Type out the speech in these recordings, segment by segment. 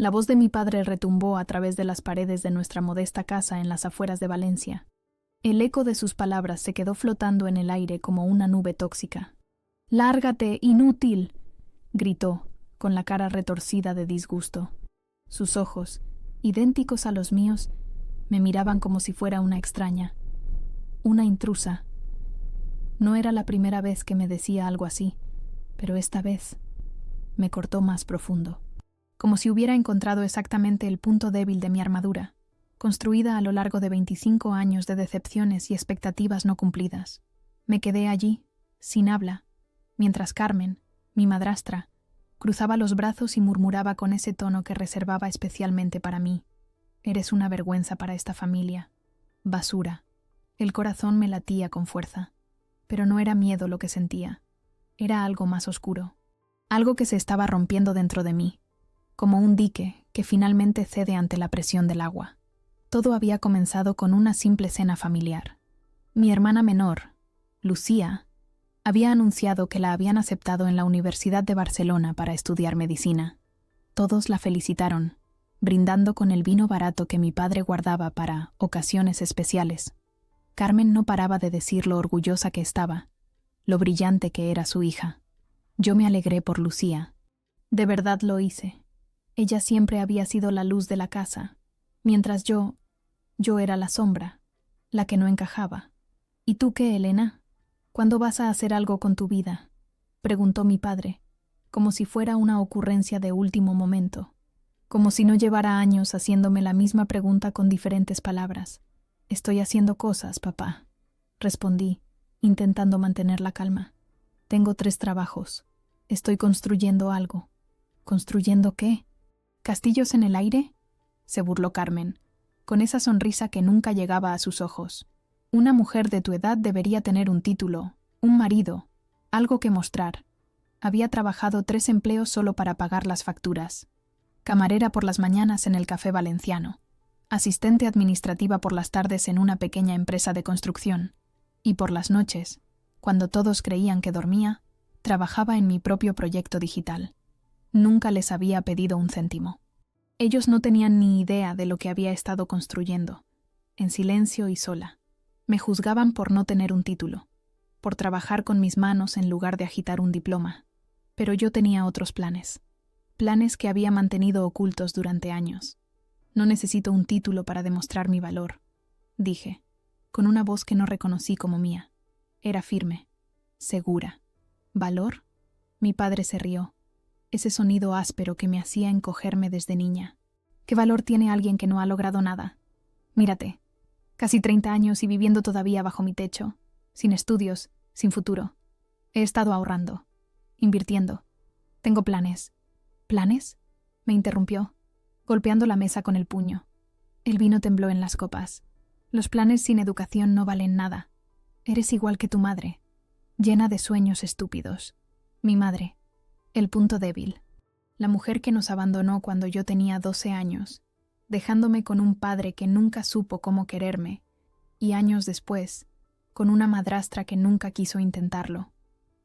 La voz de mi padre retumbó a través de las paredes de nuestra modesta casa en las afueras de Valencia. El eco de sus palabras se quedó flotando en el aire como una nube tóxica. «¡Lárgate, inútil!», gritó, con la cara retorcida de disgusto. Sus ojos, idénticos a los míos, me miraban como si fuera una extraña, una intrusa. No era la primera vez que me decía algo así, pero esta vez me cortó más profundo, como si hubiera encontrado exactamente el punto débil de mi armadura, construida a lo largo de 25 años de decepciones y expectativas no cumplidas. Me quedé allí, sin habla, mientras Carmen, mi madrastra, cruzaba los brazos y murmuraba con ese tono que reservaba especialmente para mí: «Eres una vergüenza para esta familia. Basura». El corazón me latía con fuerza, pero no era miedo lo que sentía. Era algo más oscuro, algo que se estaba rompiendo dentro de mí, como un dique que finalmente cede ante la presión del agua. Todo había comenzado con una simple cena familiar. Mi hermana menor, Lucía, había anunciado que la habían aceptado en la Universidad de Barcelona para estudiar medicina. Todos la felicitaron, brindando con el vino barato que mi padre guardaba para ocasiones especiales. Carmen no paraba de decir lo orgullosa que estaba, lo brillante que era su hija. Yo me alegré por Lucía. De verdad lo hice. Ella siempre había sido la luz de la casa, mientras yo era la sombra, la que no encajaba. ¿Y tú qué, Elena? ¿Cuándo vas a hacer algo con tu vida?, preguntó mi padre, como si fuera una ocurrencia de último momento, como si no llevara años haciéndome la misma pregunta con diferentes palabras. «Estoy haciendo cosas, papá», respondí, intentando mantener la calma. «Tengo 3 trabajos. Estoy construyendo algo». «¿Construyendo qué? ¿Castillos en el aire?», se burló Carmen, con esa sonrisa que nunca llegaba a sus ojos. «Una mujer de tu edad debería tener un título, un marido, algo que mostrar». Había trabajado 3 empleos solo para pagar las facturas. Camarera por las mañanas en el Café Valenciano, asistente administrativa por las tardes en una pequeña empresa de construcción, y por las noches, cuando todos creían que dormía, trabajaba en mi propio proyecto digital. Nunca les había pedido un céntimo. Ellos no tenían ni idea de lo que había estado construyendo, en silencio y sola. Me juzgaban por no tener un título, por trabajar con mis manos en lugar de agitar un diploma. Pero yo tenía otros planes que había mantenido ocultos durante años. «No necesito un título para demostrar mi valor», dije, con una voz que no reconocí como mía. Era firme, segura. «¿Valor?». Mi padre se rió, ese sonido áspero que me hacía encogerme desde niña. «¿Qué valor tiene alguien que no ha logrado nada? Mírate, casi 30 años y viviendo todavía bajo mi techo, sin estudios, sin futuro. He estado ahorrando, invirtiendo. Tengo planes». «¿Planes?», me interrumpió, golpeando la mesa con el puño. El vino tembló en las copas. «Los planes sin educación no valen nada. Eres igual que tu madre, llena de sueños estúpidos». Mi madre, el punto débil, la mujer que nos abandonó cuando yo tenía 12 años, dejándome con un padre que nunca supo cómo quererme, y años después, con una madrastra que nunca quiso intentarlo.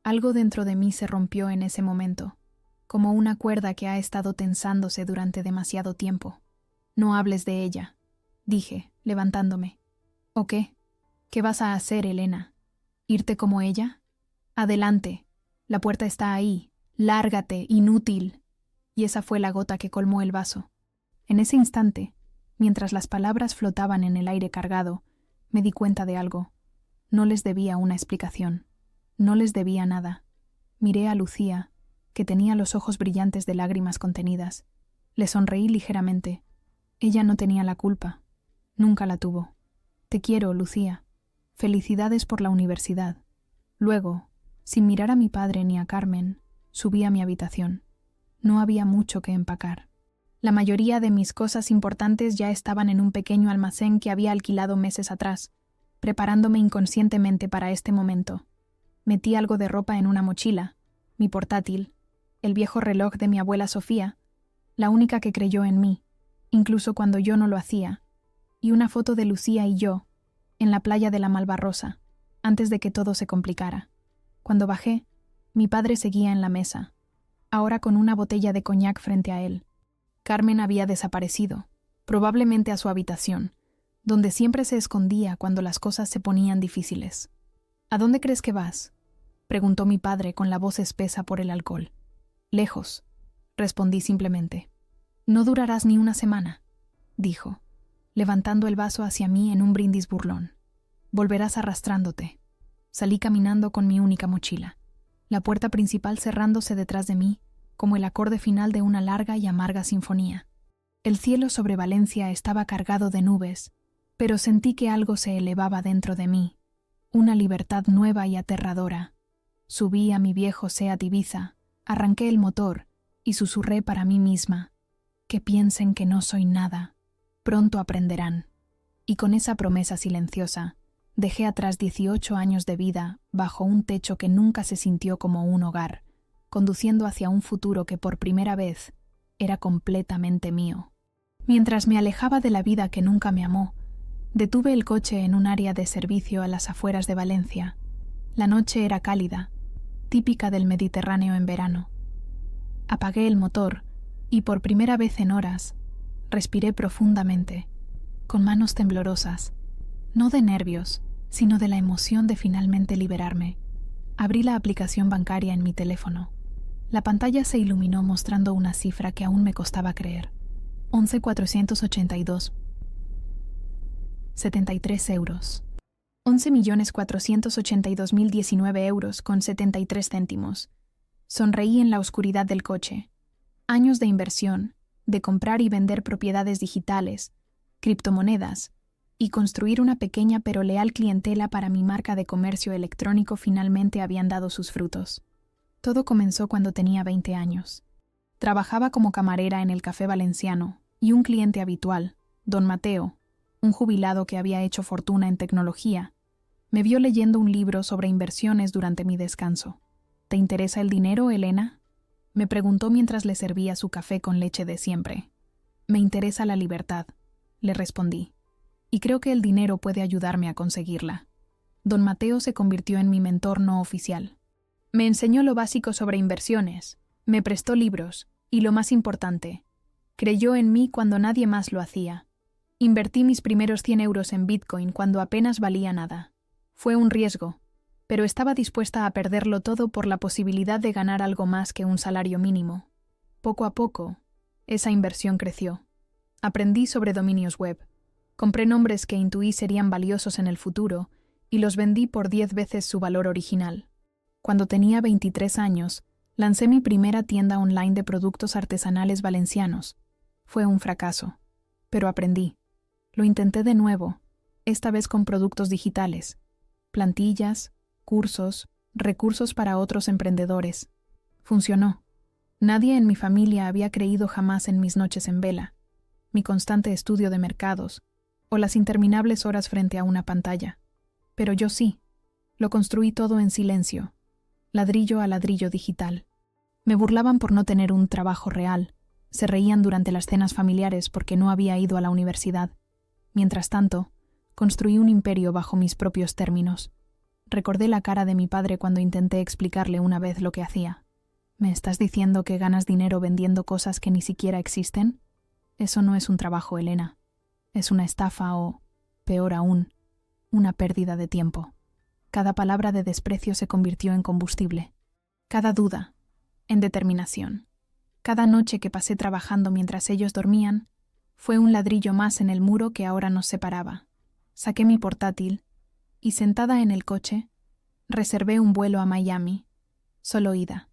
Algo dentro de mí se rompió en ese momento, como una cuerda que ha estado tensándose durante demasiado tiempo. «No hables de ella», dije, levantándome. «¿O qué? ¿Qué vas a hacer, Elena? ¿Irte como ella? Adelante, la puerta está ahí. Lárgate, inútil». Y esa fue la gota que colmó el vaso. En ese instante, mientras las palabras flotaban en el aire cargado, me di cuenta de algo. No les debía una explicación. No les debía nada. Miré a Lucía, que tenía los ojos brillantes de lágrimas contenidas. Le sonreí ligeramente. Ella no tenía la culpa. Nunca la tuvo. «Te quiero, Lucía. Felicidades por la universidad». Luego, sin mirar a mi padre ni a Carmen, subí a mi habitación. No había mucho que empacar. La mayoría de mis cosas importantes ya estaban en un pequeño almacén que había alquilado meses atrás, preparándome inconscientemente para este momento. Metí algo de ropa en una mochila, mi portátil, el viejo reloj de mi abuela Sofía, la única que creyó en mí, incluso cuando yo no lo hacía, y una foto de Lucía y yo, en la playa de la Malvarrosa, antes de que todo se complicara. Cuando bajé, mi padre seguía en la mesa, ahora con una botella de coñac frente a él. Carmen había desaparecido, probablemente a su habitación, donde siempre se escondía cuando las cosas se ponían difíciles. ¿A dónde crees que vas?, preguntó mi padre con la voz espesa por el alcohol. Lejos, respondí simplemente. No durarás ni una semana, dijo, levantando el vaso hacia mí en un brindis burlón. Volverás arrastrándote. Salí caminando con mi única mochila, la puerta principal cerrándose detrás de mí, como el acorde final de una larga y amarga sinfonía. El cielo sobre Valencia estaba cargado de nubes, pero sentí que algo se elevaba dentro de mí, una libertad nueva y aterradora. Subí a mi viejo Seat Ibiza, arranqué el motor y susurré para mí misma: que piensen que no soy nada, pronto aprenderán. Y con esa promesa silenciosa, dejé atrás 18 años de vida bajo un techo que nunca se sintió como un hogar, conduciendo hacia un futuro que por primera vez era completamente mío. Mientras me alejaba de la vida que nunca me amó, detuve el coche en un área de servicio a las afueras de Valencia. La noche era cálida, típica del Mediterráneo en verano. Apagué el motor y por primera vez en horas respiré profundamente, con manos temblorosas, no de nervios, sino de la emoción de finalmente liberarme. Abrí la aplicación bancaria en mi teléfono. La pantalla se iluminó mostrando una cifra que aún me costaba creer. 11.482.73 euros. 11.482.019 euros con 73 céntimos. Sonreí en la oscuridad del coche. Años de inversión, de comprar y vender propiedades digitales, criptomonedas, y construir una pequeña pero leal clientela para mi marca de comercio electrónico finalmente habían dado sus frutos. Todo comenzó cuando tenía 20 años. Trabajaba como camarera en el Café Valenciano y un cliente habitual, don Mateo, un jubilado que había hecho fortuna en tecnología, me vio leyendo un libro sobre inversiones durante mi descanso. ¿Te interesa el dinero, Elena?, me preguntó mientras le servía su café con leche de siempre. Me interesa la libertad, le respondí, y creo que el dinero puede ayudarme a conseguirla. Don Mateo se convirtió en mi mentor no oficial. Me enseñó lo básico sobre inversiones, me prestó libros, y lo más importante, creyó en mí cuando nadie más lo hacía. Invertí mis primeros 100 euros en Bitcoin cuando apenas valía nada. Fue un riesgo, pero estaba dispuesta a perderlo todo por la posibilidad de ganar algo más que un salario mínimo. Poco a poco, esa inversión creció. Aprendí sobre dominios web. Compré nombres que intuí serían valiosos en el futuro y los vendí por 10 veces su valor original. Cuando tenía 23 años, lancé mi primera tienda online de productos artesanales valencianos. Fue un fracaso, pero aprendí. Lo intenté de nuevo, esta vez con productos digitales, plantillas, cursos, recursos para otros emprendedores. Funcionó. Nadie en mi familia había creído jamás en mis noches en vela, mi constante estudio de mercados, o las interminables horas frente a una pantalla. Pero yo sí. Lo construí todo en silencio, ladrillo a ladrillo digital. Me burlaban por no tener un trabajo real. Se reían durante las cenas familiares porque no había ido a la universidad. Mientras tanto, construí un imperio bajo mis propios términos. Recordé la cara de mi padre cuando intenté explicarle una vez lo que hacía. ¿Me estás diciendo que ganas dinero vendiendo cosas que ni siquiera existen? Eso no es un trabajo, Elena. Es una estafa o, peor aún, una pérdida de tiempo. Cada palabra de desprecio se convirtió en combustible. Cada duda, en determinación. Cada noche que pasé trabajando mientras ellos dormían, fue un ladrillo más en el muro que ahora nos separaba. Saqué mi portátil y, sentada en el coche, reservé un vuelo a Miami. Solo ida.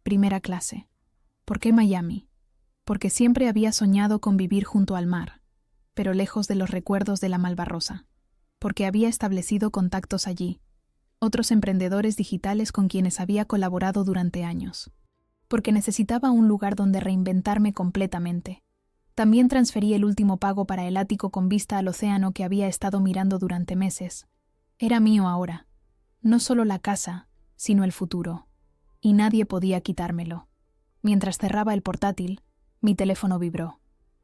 Primera clase. ¿Por qué Miami? Porque siempre había soñado con vivir junto al mar, pero lejos de los recuerdos de la Malvarrosa. Porque había establecido contactos allí, otros emprendedores digitales con quienes había colaborado durante años. Porque necesitaba un lugar donde reinventarme completamente. También transferí el último pago para el ático con vista al océano que había estado mirando durante meses. Era mío ahora. No solo la casa, sino el futuro. Y nadie podía quitármelo. Mientras cerraba el portátil, mi teléfono vibró.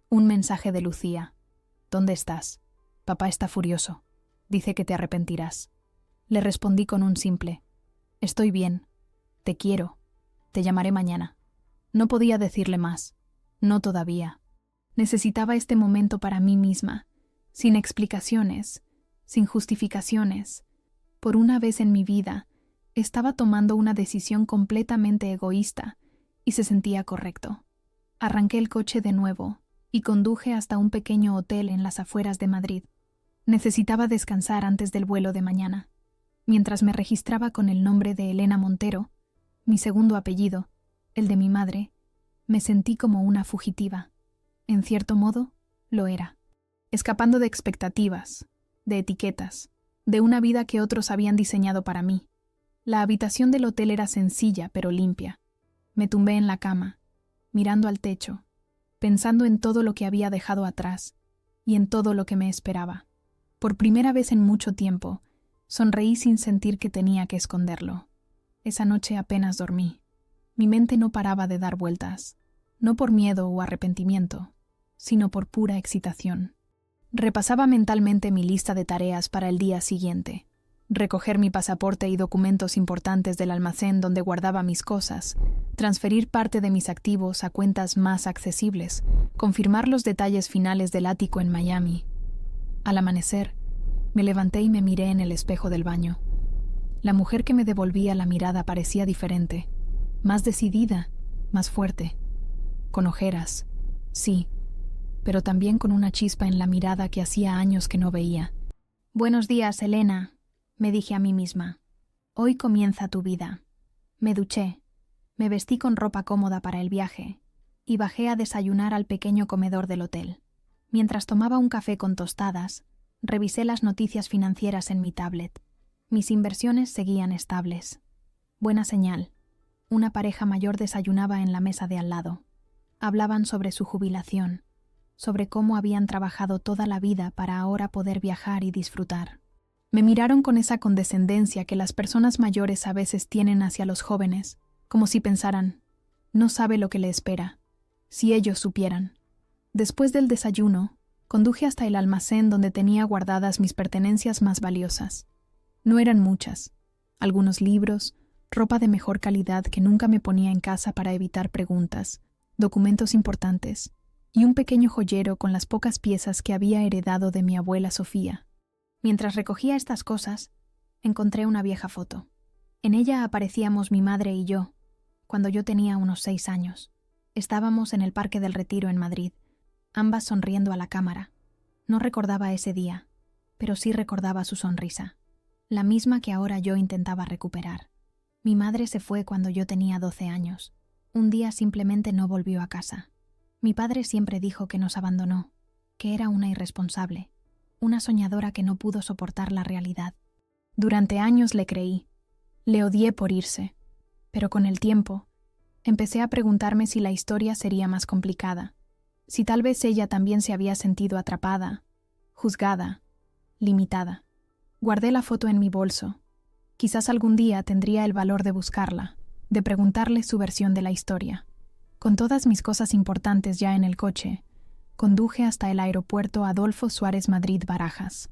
Un mensaje de Lucía. ¿Dónde estás? Papá está furioso. Dice que te arrepentirás. Le respondí con un simple: estoy bien. Te quiero. Te llamaré mañana. No podía decirle más. No todavía. Necesitaba este momento para mí misma, sin explicaciones, sin justificaciones. Por una vez en mi vida, estaba tomando una decisión completamente egoísta y se sentía correcto. Arranqué el coche de nuevo y conduje hasta un pequeño hotel en las afueras de Madrid. Necesitaba descansar antes del vuelo de mañana. Mientras me registraba con el nombre de Elena Montero, mi segundo apellido, el de mi madre, me sentí como una fugitiva. En cierto modo, lo era. Escapando de expectativas, de etiquetas, de una vida que otros habían diseñado para mí. La habitación del hotel era sencilla pero limpia. Me tumbé en la cama, mirando al techo, pensando en todo lo que había dejado atrás y en todo lo que me esperaba. Por primera vez en mucho tiempo, sonreí sin sentir que tenía que esconderlo. Esa noche apenas dormí. Mi mente no paraba de dar vueltas, no por miedo o arrepentimiento, sino por pura excitación. Repasaba mentalmente mi lista de tareas para el día siguiente. Recoger mi pasaporte y documentos importantes del almacén donde guardaba mis cosas, transferir parte de mis activos a cuentas más accesibles, confirmar los detalles finales del ático en Miami. Al amanecer, me levanté y me miré en el espejo del baño. La mujer que me devolvía la mirada parecía diferente, más decidida, más fuerte, con ojeras, sí, pero también con una chispa en la mirada que hacía años que no veía. «Buenos días, Elena», me dije a mí misma. «Hoy comienza tu vida». Me duché, me vestí con ropa cómoda para el viaje y bajé a desayunar al pequeño comedor del hotel. Mientras tomaba un café con tostadas, revisé las noticias financieras en mi tablet. Mis inversiones seguían estables. Buena señal. Una pareja mayor desayunaba en la mesa de al lado. Hablaban sobre su jubilación, sobre cómo habían trabajado toda la vida para ahora poder viajar y disfrutar. Me miraron con esa condescendencia que las personas mayores a veces tienen hacia los jóvenes, como si pensaran, no sabe lo que le espera, si ellos supieran. Después del desayuno, conduje hasta el almacén donde tenía guardadas mis pertenencias más valiosas. No eran muchas, algunos libros, ropa de mejor calidad que nunca me ponía en casa para evitar preguntas, documentos importantes, y un pequeño joyero con las pocas piezas que había heredado de mi abuela Sofía. Mientras recogía estas cosas, encontré una vieja foto. En ella aparecíamos mi madre y yo, cuando yo tenía unos 6 años. Estábamos en el Parque del Retiro en Madrid, ambas sonriendo a la cámara. No recordaba ese día, pero sí recordaba su sonrisa, la misma que ahora yo intentaba recuperar. Mi madre se fue cuando yo tenía 12 años. Un día simplemente no volvió a casa. Mi padre siempre dijo que nos abandonó, que era una irresponsable, una soñadora que no pudo soportar la realidad. Durante años le creí, le odié por irse, pero con el tiempo empecé a preguntarme si la historia sería más complicada, si tal vez ella también se había sentido atrapada, juzgada, limitada. Guardé la foto en mi bolso. Quizás algún día tendría el valor de buscarla, de preguntarle su versión de la historia. Con todas mis cosas importantes ya en el coche, conduje hasta el aeropuerto Adolfo Suárez Madrid Barajas.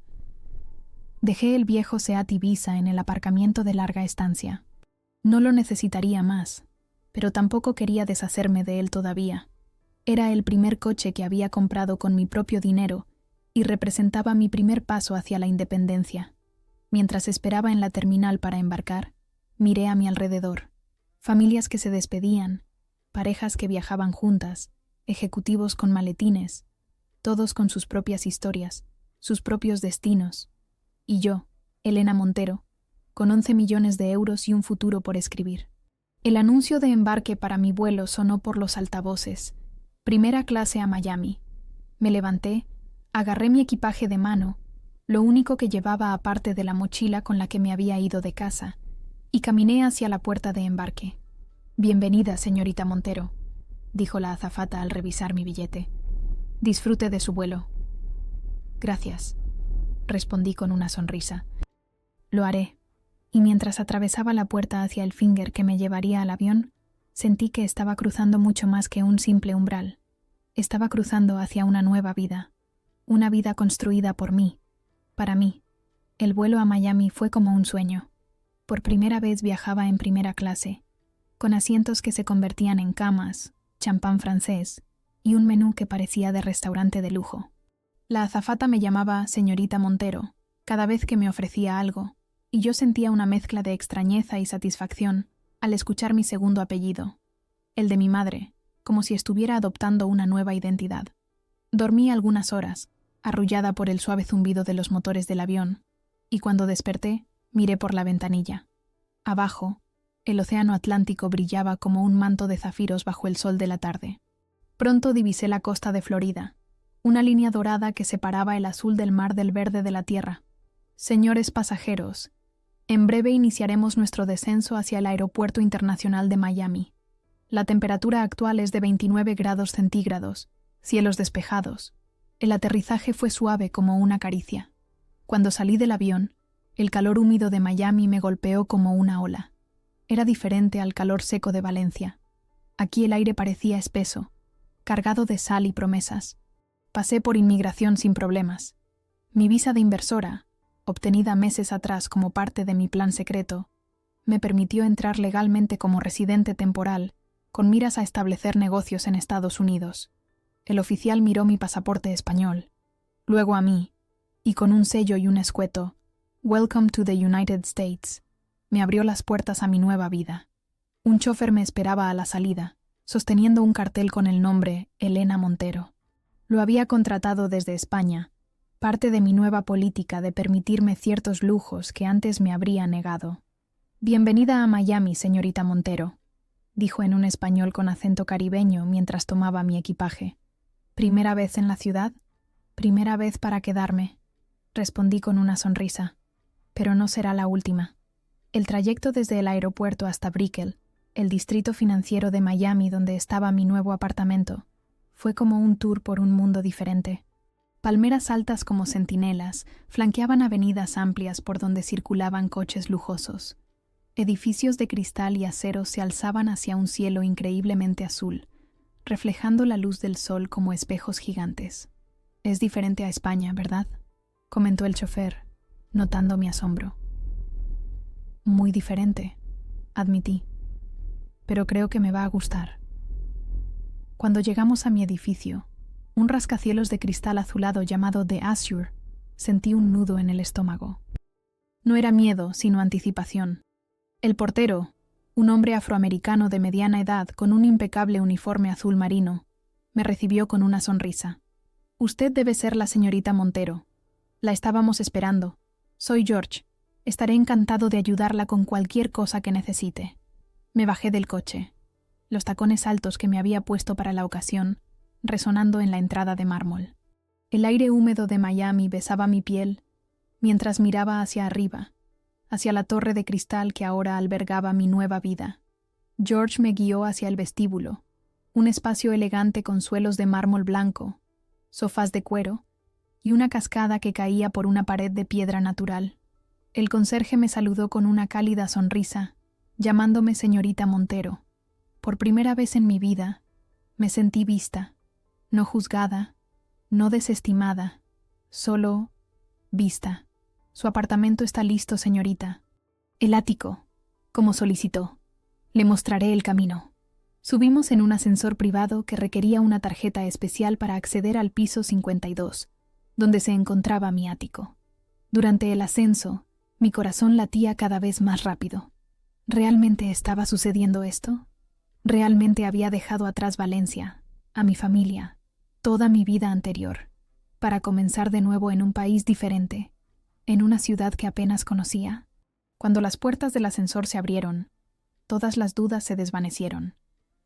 Dejé el viejo Seat Ibiza en el aparcamiento de larga estancia. No lo necesitaría más, pero tampoco quería deshacerme de él todavía. Era el primer coche que había comprado con mi propio dinero y representaba mi primer paso hacia la independencia. Mientras esperaba en la terminal para embarcar, miré a mi alrededor. Familias que se despedían, parejas que viajaban juntas, ejecutivos con maletines, todos con sus propias historias, sus propios destinos. Y yo, Elena Montero, con 11 millones de euros y un futuro por escribir. El anuncio de embarque para mi vuelo sonó por los altavoces. Primera clase a Miami. Me levanté, agarré mi equipaje de mano, lo único que llevaba aparte de la mochila con la que me había ido de casa, y caminé hacia la puerta de embarque. «Bienvenida, señorita Montero», dijo la azafata al revisar mi billete. «Disfrute de su vuelo». «Gracias», respondí con una sonrisa. «Lo haré». Y mientras atravesaba la puerta hacia el finger que me llevaría al avión, sentí que estaba cruzando mucho más que un simple umbral. Estaba cruzando hacia una nueva vida, una vida construida por mí, para mí. El vuelo a Miami fue como un sueño. Por primera vez viajaba en primera clase, con asientos que se convertían en camas, champán francés y un menú que parecía de restaurante de lujo. La azafata me llamaba señorita Montero cada vez que me ofrecía algo, y yo sentía una mezcla de extrañeza y satisfacción al escuchar mi segundo apellido, el de mi madre, como si estuviera adoptando una nueva identidad. Dormí algunas horas, arrullada por el suave zumbido de los motores del avión, y cuando desperté, miré por la ventanilla. Abajo, el océano Atlántico brillaba como un manto de zafiros bajo el sol de la tarde. Pronto divisé la costa de Florida, una línea dorada que separaba el azul del mar del verde de la tierra. Señores pasajeros, en breve iniciaremos nuestro descenso hacia el Aeropuerto Internacional de Miami. La temperatura actual es de 29 grados centígrados, cielos despejados. El aterrizaje fue suave como una caricia. Cuando salí del avión, el calor húmedo de Miami me golpeó como una ola. Era diferente al calor seco de Valencia. Aquí el aire parecía espeso, cargado de sal y promesas. Pasé por inmigración sin problemas. Mi visa de inversora, obtenida meses atrás como parte de mi plan secreto, me permitió entrar legalmente como residente temporal, con miras a establecer negocios en Estados Unidos. El oficial miró mi pasaporte español, luego a mí, y con un sello y un escueto, "Welcome to the United States", me abrió las puertas a mi nueva vida. Un chofer me esperaba a la salida, sosteniendo un cartel con el nombre Elena Montero. Lo había contratado desde España, parte de mi nueva política de permitirme ciertos lujos que antes me habría negado. «Bienvenida a Miami, señorita Montero», dijo en un español con acento caribeño mientras tomaba mi equipaje. «¿Primera vez en la ciudad?» «Primera vez para quedarme», respondí con una sonrisa. «Pero no será la última». El trayecto desde el aeropuerto hasta Brickell, el distrito financiero de Miami donde estaba mi nuevo apartamento, fue como un tour por un mundo diferente. Palmeras altas como centinelas flanqueaban avenidas amplias por donde circulaban coches lujosos. Edificios de cristal y acero se alzaban hacia un cielo increíblemente azul, reflejando la luz del sol como espejos gigantes. «Es diferente a España, ¿verdad?», comentó el chofer, notando mi asombro. «Muy diferente», admití. «Pero creo que me va a gustar». Cuando llegamos a mi edificio, un rascacielos de cristal azulado llamado The Azure, sentí un nudo en el estómago. No era miedo, sino anticipación. El portero, un hombre afroamericano de mediana edad con un impecable uniforme azul marino, me recibió con una sonrisa. «Usted debe ser la señorita Montero. La estábamos esperando. Soy George. Estaré encantado de ayudarla con cualquier cosa que necesite». Me bajé del coche, los tacones altos que me había puesto para la ocasión, resonando en la entrada de mármol. El aire húmedo de Miami besaba mi piel mientras miraba hacia arriba, hacia la torre de cristal que ahora albergaba mi nueva vida. George me guió hacia el vestíbulo, un espacio elegante con suelos de mármol blanco, sofás de cuero y una cascada que caía por una pared de piedra natural. El conserje me saludó con una cálida sonrisa, llamándome señorita Montero. Por primera vez en mi vida, me sentí vista, no juzgada, no desestimada, solo vista. «Su apartamento está listo, señorita». «El ático», como solicitó. «Le mostraré el camino». Subimos en un ascensor privado que requería una tarjeta especial para acceder al piso 52, donde se encontraba mi ático. Durante el ascenso, mi corazón latía cada vez más rápido. ¿Realmente estaba sucediendo esto? ¿Realmente había dejado atrás Valencia, a mi familia, toda mi vida anterior, para comenzar de nuevo en un país diferente, en una ciudad que apenas conocía? Cuando las puertas del ascensor se abrieron, todas las dudas se desvanecieron.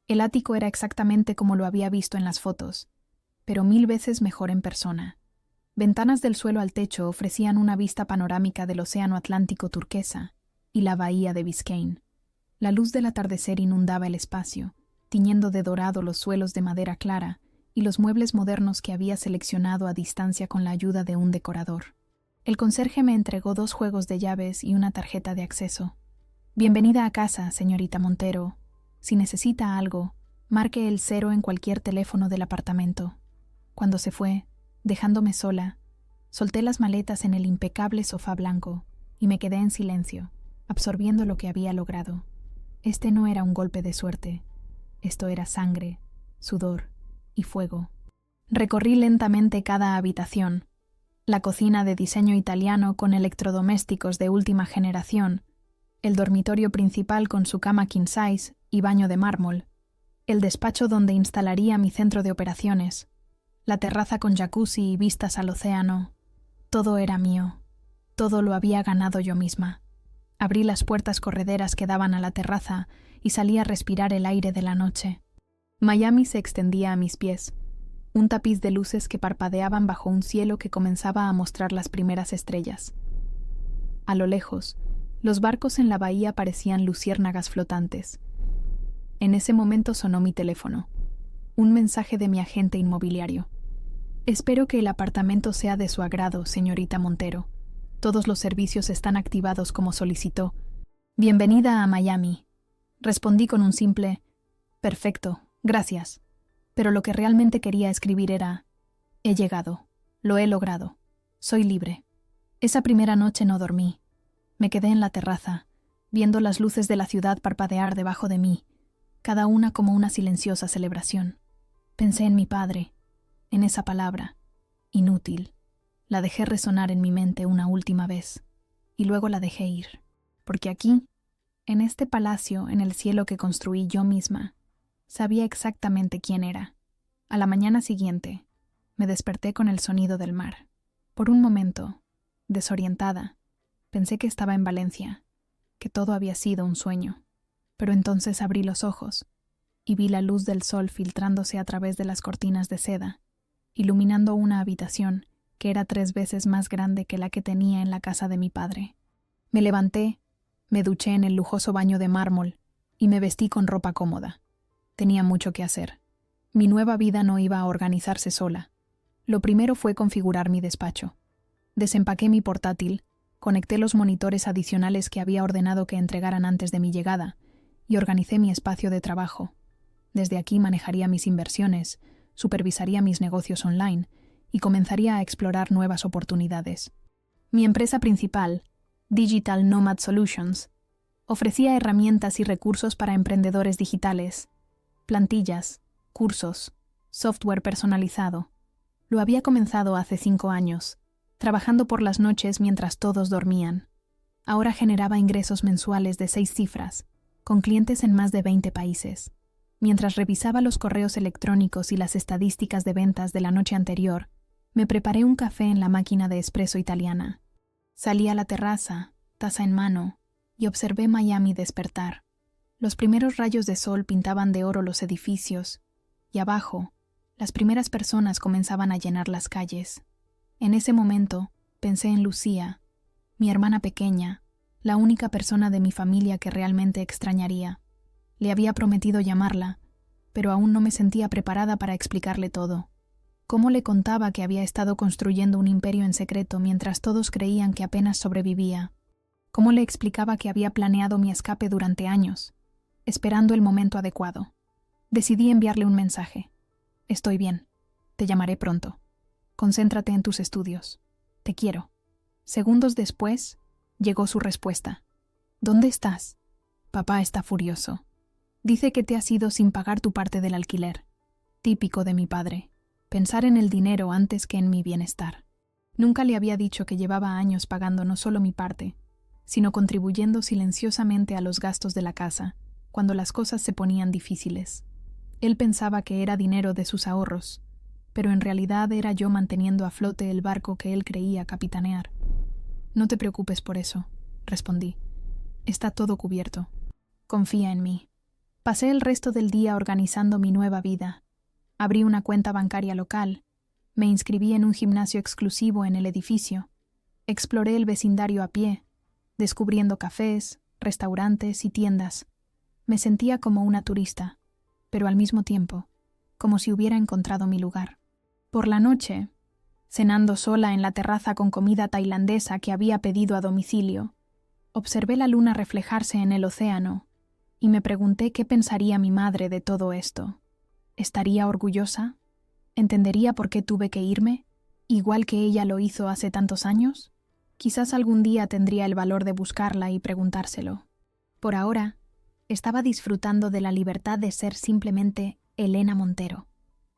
El ático era exactamente como lo había visto en las fotos, pero 1000 veces mejor en persona. Ventanas del suelo al techo ofrecían una vista panorámica del océano Atlántico turquesa y la bahía de Biscayne. La luz del atardecer inundaba el espacio, tiñendo de dorado los suelos de madera clara y los muebles modernos que había seleccionado a distancia con la ayuda de un decorador. El conserje me entregó 2 juegos de llaves y una tarjeta de acceso. «Bienvenida a casa, señorita Montero. Si necesita algo, marque el 0 en cualquier teléfono del apartamento». Cuando se fue, dejándome sola, solté las maletas en el impecable sofá blanco y me quedé en silencio, absorbiendo lo que había logrado. Este no era un golpe de suerte. Esto era sangre, sudor y fuego. Recorrí lentamente cada habitación. La cocina de diseño italiano con electrodomésticos de última generación, el dormitorio principal con su cama king size y baño de mármol, el despacho donde instalaría mi centro de operaciones, la terraza con jacuzzi y vistas al océano. Todo era mío. Todo lo había ganado yo misma. Abrí las puertas correderas que daban a la terraza y salí a respirar el aire de la noche. Miami se extendía a mis pies, un tapiz de luces que parpadeaban bajo un cielo que comenzaba a mostrar las primeras estrellas. A lo lejos, los barcos en la bahía parecían luciérnagas flotantes. En ese momento sonó mi teléfono. Un mensaje de mi agente inmobiliario. Espero que el apartamento sea de su agrado, señorita Montero. Todos los servicios están activados como solicitó. Bienvenida a Miami. Respondí con un simple perfecto, gracias. Pero lo que realmente quería escribir era: he llegado, lo he logrado, soy libre. Esa primera noche no dormí. Me quedé en la terraza, viendo las luces de la ciudad parpadear debajo de mí, cada una como una silenciosa celebración. Pensé en mi padre, en esa palabra, inútil. La dejé resonar en mi mente una última vez, y luego la dejé ir, porque aquí, en este palacio, en el cielo que construí yo misma, sabía exactamente quién era. A la mañana siguiente, me desperté con el sonido del mar. Por un momento, desorientada, pensé que estaba en Valencia, que todo había sido un sueño. Pero entonces abrí los ojos y vi la luz del sol filtrándose a través de las cortinas de seda, iluminando una habitación que era 3 veces más grande que la que tenía en la casa de mi padre. Me levanté, me duché en el lujoso baño de mármol y me vestí con ropa cómoda. Tenía mucho que hacer. Mi nueva vida no iba a organizarse sola. Lo primero fue configurar mi despacho. Desempaqué mi portátil, conecté los monitores adicionales que había ordenado que entregaran antes de mi llegada y organicé mi espacio de trabajo. Desde aquí manejaría mis inversiones, supervisaría mis negocios online y comenzaría a explorar nuevas oportunidades. Mi empresa principal, Digital Nomad Solutions, ofrecía herramientas y recursos para emprendedores digitales, plantillas, cursos, software personalizado. Lo había comenzado hace 5 años, trabajando por las noches mientras todos dormían. Ahora generaba ingresos mensuales de 6 cifras, con clientes en más de 20 países. Mientras revisaba los correos electrónicos y las estadísticas de ventas de la noche anterior, me preparé un café en la máquina de espresso italiana. Salí a la terraza, taza en mano, y observé Miami despertar. Los primeros rayos de sol pintaban de oro los edificios, y abajo, las primeras personas comenzaban a llenar las calles. En ese momento, pensé en Lucía, mi hermana pequeña, la única persona de mi familia que realmente extrañaría. Le había prometido llamarla, pero aún no me sentía preparada para explicarle todo. ¿Cómo le contaba que había estado construyendo un imperio en secreto mientras todos creían que apenas sobrevivía? ¿Cómo le explicaba que había planeado mi escape durante años, esperando el momento adecuado? Decidí enviarle un mensaje. Estoy bien. Te llamaré pronto. Concéntrate en tus estudios. Te quiero. Segundos después, llegó su respuesta. ¿Dónde estás? Papá está furioso. Dice que te has ido sin pagar tu parte del alquiler. Típico de mi padre. Pensar en el dinero antes que en mi bienestar. Nunca le había dicho que llevaba años pagando no solo mi parte, sino contribuyendo silenciosamente a los gastos de la casa, cuando las cosas se ponían difíciles. Él pensaba que era dinero de sus ahorros, pero en realidad era yo manteniendo a flote el barco que él creía capitanear. No te preocupes por eso, respondí. Está todo cubierto. Confía en mí. Pasé el resto del día organizando mi nueva vida. Abrí una cuenta bancaria local, me inscribí en un gimnasio exclusivo en el edificio, exploré el vecindario a pie, descubriendo cafés, restaurantes y tiendas. Me sentía como una turista, pero al mismo tiempo, como si hubiera encontrado mi lugar. Por la noche, cenando sola en la terraza con comida tailandesa que había pedido a domicilio, observé la luna reflejarse en el océano y me pregunté qué pensaría mi madre de todo esto. ¿Estaría orgullosa? ¿Entendería por qué tuve que irme, igual que ella lo hizo hace tantos años? Quizás algún día tendría el valor de buscarla y preguntárselo. Por ahora, estaba disfrutando de la libertad de ser simplemente Elena Montero.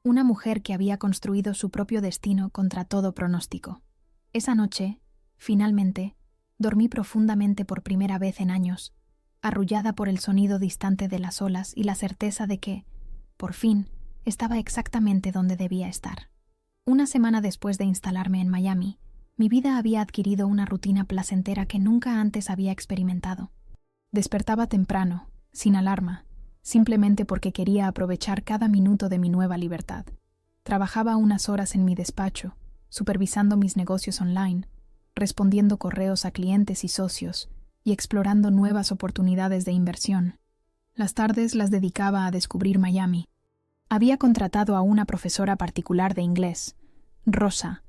Una mujer que había construido su propio destino contra todo pronóstico. Esa noche, finalmente, dormí profundamente por primera vez en años, arrullada por el sonido distante de las olas y la certeza de que, por fin, estaba exactamente donde debía estar. Una semana después de instalarme en Miami, mi vida había adquirido una rutina placentera que nunca antes había experimentado. Despertaba temprano, sin alarma, simplemente porque quería aprovechar cada minuto de mi nueva libertad. Trabajaba unas horas en mi despacho, supervisando mis negocios online, respondiendo correos a clientes y socios y explorando nuevas oportunidades de inversión. Las tardes las dedicaba a descubrir Miami. Había contratado a una profesora particular de inglés, Rosa,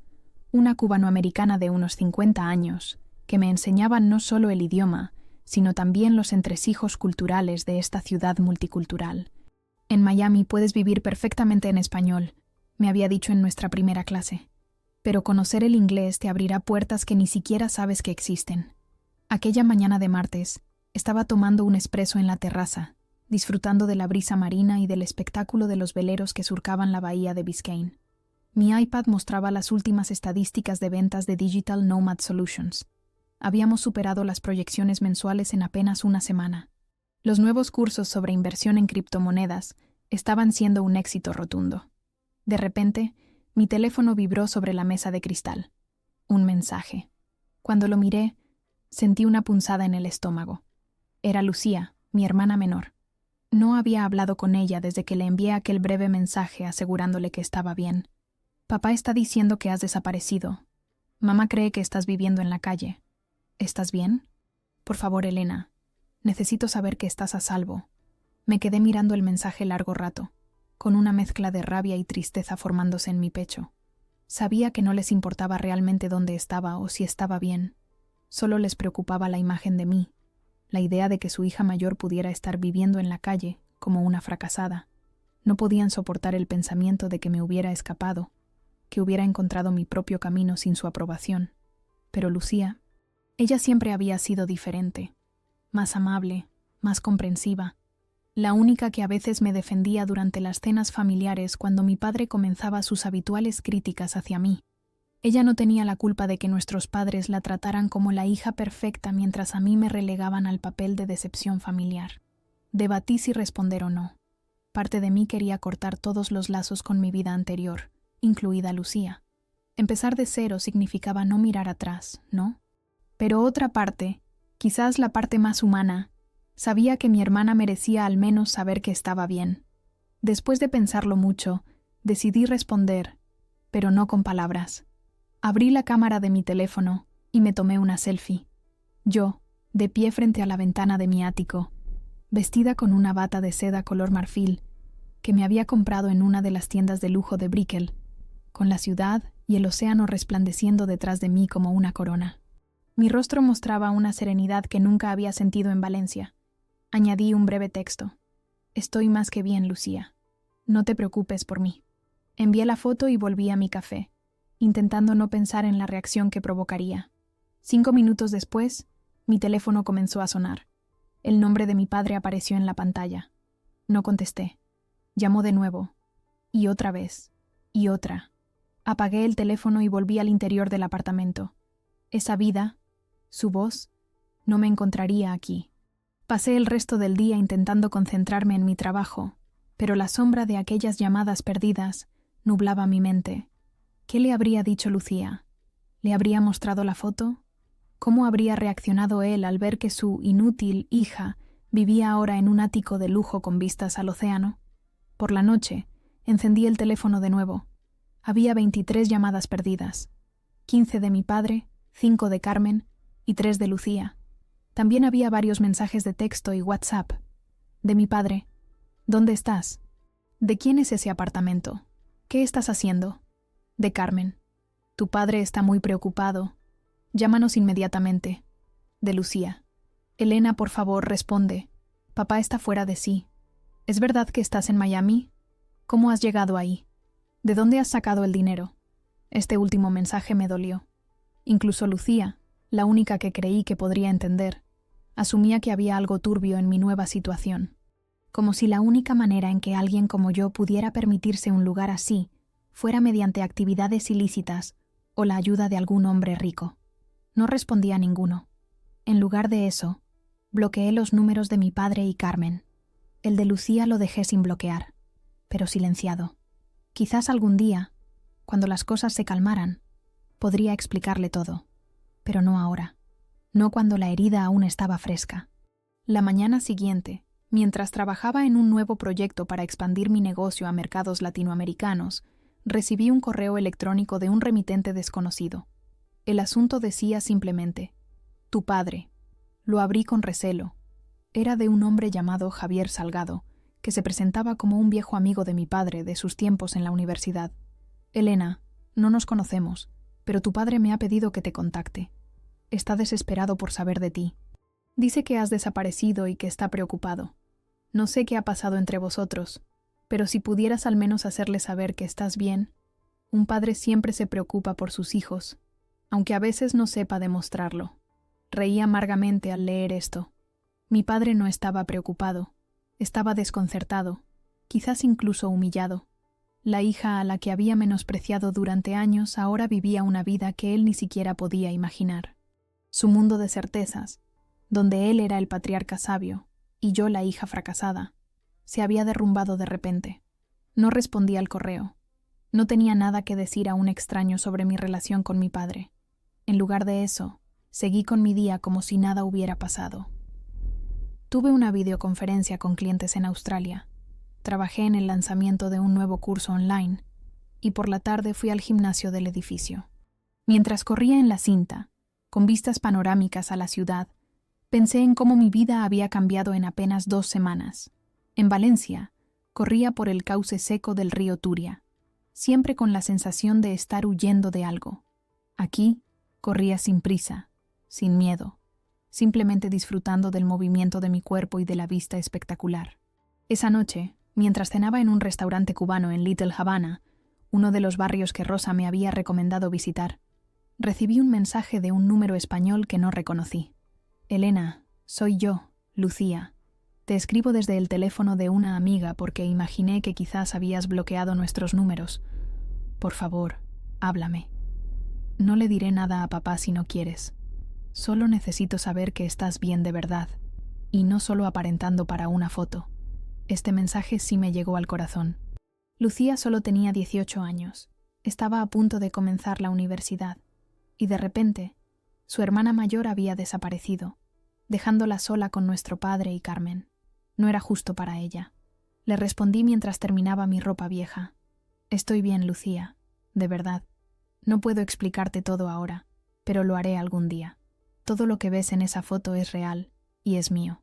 una cubanoamericana de unos 50 años, que me enseñaba no solo el idioma, sino también los entresijos culturales de esta ciudad multicultural. En Miami puedes vivir perfectamente en español, me había dicho en nuestra primera clase, pero conocer el inglés te abrirá puertas que ni siquiera sabes que existen. Aquella mañana de martes, estaba tomando un espresso en la terraza, disfrutando de la brisa marina y del espectáculo de los veleros que surcaban la bahía de Biscayne. Mi iPad mostraba las últimas estadísticas de ventas de Digital Nomad Solutions. Habíamos superado las proyecciones mensuales en apenas una semana. Los nuevos cursos sobre inversión en criptomonedas estaban siendo un éxito rotundo. De repente, mi teléfono vibró sobre la mesa de cristal. Un mensaje. Cuando lo miré, sentí una punzada en el estómago. Era Lucía, mi hermana menor. No había hablado con ella desde que le envié aquel breve mensaje asegurándole que estaba bien. Papá está diciendo que has desaparecido. Mamá cree que estás viviendo en la calle. ¿Estás bien? Por favor, Elena. Necesito saber que estás a salvo. Me quedé mirando el mensaje largo rato, con una mezcla de rabia y tristeza formándose en mi pecho. Sabía que no les importaba realmente dónde estaba o si estaba bien. Solo les preocupaba la imagen de mí, la idea de que su hija mayor pudiera estar viviendo en la calle como una fracasada. No podían soportar el pensamiento de que me hubiera escapado, que hubiera encontrado mi propio camino sin su aprobación. Pero Lucía, ella siempre había sido diferente, más amable, más comprensiva, la única que a veces me defendía durante las cenas familiares cuando mi padre comenzaba sus habituales críticas hacia mí. Ella no tenía la culpa de que nuestros padres la trataran como la hija perfecta mientras a mí me relegaban al papel de decepción familiar. Debatí si responder o no. Parte de mí quería cortar todos los lazos con mi vida anterior, incluida Lucía. Empezar de cero significaba no mirar atrás, ¿no? Pero otra parte, quizás la parte más humana, sabía que mi hermana merecía al menos saber que estaba bien. Después de pensarlo mucho, decidí responder, pero no con palabras. Abrí la cámara de mi teléfono y me tomé una selfie. Yo, de pie frente a la ventana de mi ático, vestida con una bata de seda color marfil, que me había comprado en una de las tiendas de lujo de Brickell, con la ciudad y el océano resplandeciendo detrás de mí como una corona. Mi rostro mostraba una serenidad que nunca había sentido en Valencia. Añadí un breve texto. Estoy más que bien, Lucía. No te preocupes por mí. Envié la foto y volví a mi café, intentando no pensar en la reacción que provocaría. 5 minutos después, mi teléfono comenzó a sonar. El nombre de mi padre apareció en la pantalla. No contesté. Llamó de nuevo. Y otra vez. Y otra. Apagué el teléfono y volví al interior del apartamento. Esa vida, su voz, no me encontraría aquí. Pasé el resto del día intentando concentrarme en mi trabajo, pero la sombra de aquellas llamadas perdidas nublaba mi mente. ¿Qué le habría dicho Lucía? ¿Le habría mostrado la foto? ¿Cómo habría reaccionado él al ver que su inútil hija vivía ahora en un ático de lujo con vistas al océano? Por la noche, encendí el teléfono de nuevo. Había 23 llamadas perdidas. 15 de mi padre, 5 de Carmen y 3 de Lucía. También había varios mensajes de texto y WhatsApp. De mi padre. ¿Dónde estás? ¿De quién es ese apartamento? ¿Qué estás haciendo? De Carmen. Tu padre está muy preocupado. Llámanos inmediatamente. De Lucía. Elena, por favor, responde. Papá está fuera de sí. ¿Es verdad que estás en Miami? ¿Cómo has llegado ahí? ¿De dónde has sacado el dinero? Este último mensaje me dolió. Incluso Lucía, la única que creí que podría entender, asumía que había algo turbio en mi nueva situación. como si la única manera en que alguien como yo pudiera permitirse un lugar así fuera mediante actividades ilícitas o la ayuda de algún hombre rico. No respondí a ninguno. En lugar de eso, bloqueé los números de mi padre y Carmen. El de Lucía lo dejé sin bloquear, pero silenciado. Quizás algún día, cuando las cosas se calmaran, podría explicarle todo, pero no ahora, no cuando la herida aún estaba fresca. La mañana siguiente, mientras trabajaba en un nuevo proyecto para expandir mi negocio a mercados latinoamericanos, recibí un correo electrónico de un remitente desconocido. El asunto decía simplemente: tu padre. Lo abrí con recelo. Era de un hombre llamado Javier Salgado, que se presentaba como un viejo amigo de mi padre de sus tiempos en la universidad. Elena, no nos conocemos, pero tu padre me ha pedido que te contacte. Está desesperado por saber de ti. Dice que has desaparecido y que está preocupado. No sé qué ha pasado entre vosotros, pero si pudieras al menos hacerle saber que estás bien. Un padre siempre se preocupa por sus hijos, aunque a veces no sepa demostrarlo. Reí amargamente al leer esto. Mi padre no estaba preocupado, estaba desconcertado, quizás incluso humillado. La hija a la que había menospreciado durante años ahora vivía una vida que él ni siquiera podía imaginar. Su mundo de certezas, donde él era el patriarca sabio y yo la hija fracasada, se había derrumbado de repente. No respondí al correo. No tenía nada que decir a un extraño sobre mi relación con mi padre. En lugar de eso, seguí con mi día como si nada hubiera pasado. Tuve una videoconferencia con clientes en Australia. Trabajé en el lanzamiento de un nuevo curso online y por la tarde fui al gimnasio del edificio. Mientras corría en la cinta, con vistas panorámicas a la ciudad, pensé en cómo mi vida había cambiado en apenas 2 semanas. En Valencia, corría por el cauce seco del río Turia, siempre con la sensación de estar huyendo de algo. Aquí, corría sin prisa, sin miedo, simplemente disfrutando del movimiento de mi cuerpo y de la vista espectacular. Esa noche, mientras cenaba en un restaurante cubano en Little Havana, uno de los barrios que Rosa me había recomendado visitar, recibí un mensaje de un número español que no reconocí. Elena, soy yo, Lucía. Te escribo desde el teléfono de una amiga porque imaginé que quizás habías bloqueado nuestros números. Por favor, háblame. No le diré nada a papá si no quieres. Solo necesito saber que estás bien de verdad, y no solo aparentando para una foto. Este mensaje sí me llegó al corazón. Lucía solo tenía 18 años. Estaba a punto de comenzar la universidad, y de repente, su hermana mayor había desaparecido, dejándola sola con nuestro padre y Carmen. No era justo para ella. Le respondí mientras terminaba mi ropa vieja. Estoy bien, Lucía, de verdad. No puedo explicarte todo ahora, pero lo haré algún día. Todo lo que ves en esa foto es real y es mío.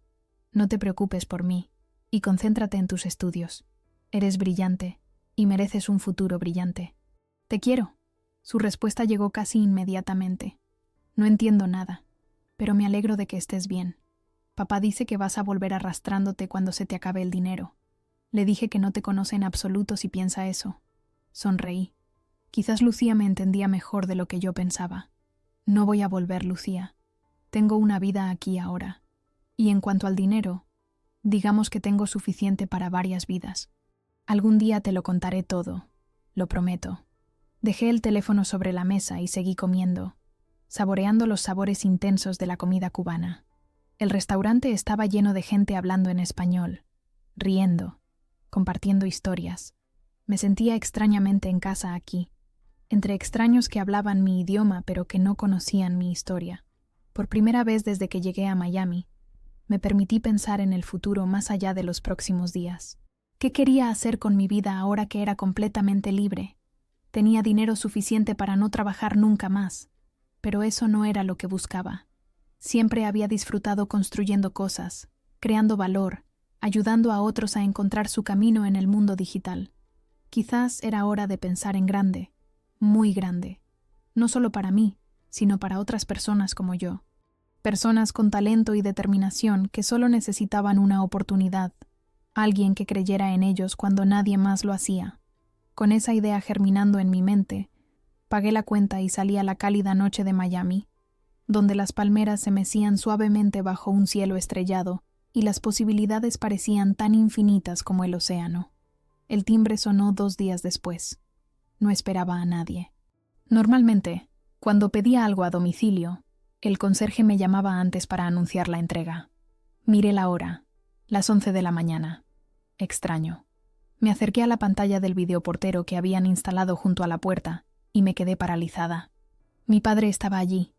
No te preocupes por mí y concéntrate en tus estudios. Eres brillante y mereces un futuro brillante. Te quiero. Su respuesta llegó casi inmediatamente. No entiendo nada, pero me alegro de que estés bien. Papá dice que vas a volver arrastrándote cuando se te acabe el dinero. Le dije que no te conoce en absoluto si piensa eso. Sonreí. Quizás Lucía me entendía mejor de lo que yo pensaba. No voy a volver, Lucía. Tengo una vida aquí ahora. Y en cuanto al dinero, digamos que tengo suficiente para varias vidas. Algún día te lo contaré todo, lo prometo. Dejé el teléfono sobre la mesa y seguí comiendo, saboreando los sabores intensos de la comida cubana. El restaurante estaba lleno de gente hablando en español, riendo, compartiendo historias. Me sentía extrañamente en casa aquí, entre extraños que hablaban mi idioma pero que no conocían mi historia. Por primera vez desde que llegué a Miami, me permití pensar en el futuro más allá de los próximos días. ¿Qué quería hacer con mi vida ahora que era completamente libre? Tenía dinero suficiente para no trabajar nunca más, pero eso no era lo que buscaba. Siempre había disfrutado construyendo cosas, creando valor, ayudando a otros a encontrar su camino en el mundo digital. Quizás era hora de pensar en grande, muy grande, no solo para mí, sino para otras personas como yo. Personas con talento y determinación que solo necesitaban una oportunidad, alguien que creyera en ellos cuando nadie más lo hacía. Con esa idea germinando en mi mente, pagué la cuenta y salí a la cálida noche de Miami, donde las palmeras se mecían suavemente bajo un cielo estrellado y las posibilidades parecían tan infinitas como el océano. El timbre sonó 2 días después. No esperaba a nadie. Normalmente, cuando pedía algo a domicilio, el conserje me llamaba antes para anunciar la entrega. Miré la hora, las 11 de la mañana. Extraño. Me acerqué a la pantalla del videoportero que habían instalado junto a la puerta y me quedé paralizada. Mi padre estaba allí,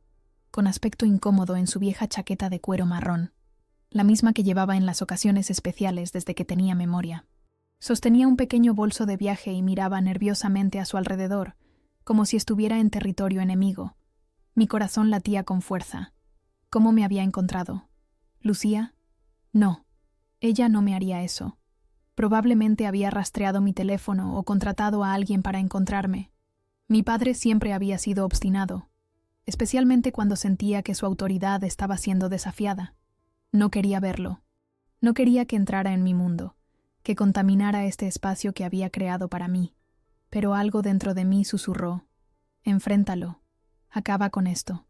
con aspecto incómodo en su vieja chaqueta de cuero marrón, la misma que llevaba en las ocasiones especiales desde que tenía memoria. Sostenía un pequeño bolso de viaje y miraba nerviosamente a su alrededor, como si estuviera en territorio enemigo. Mi corazón latía con fuerza. ¿Cómo me había encontrado? ¿Lucía? No, ella no me haría eso. Probablemente había rastreado mi teléfono o contratado a alguien para encontrarme. Mi padre siempre había sido obstinado, especialmente cuando sentía que su autoridad estaba siendo desafiada. No quería verlo. No quería que entrara en mi mundo, que contaminara este espacio que había creado para mí. Pero algo dentro de mí susurró: enfréntalo, acaba con esto.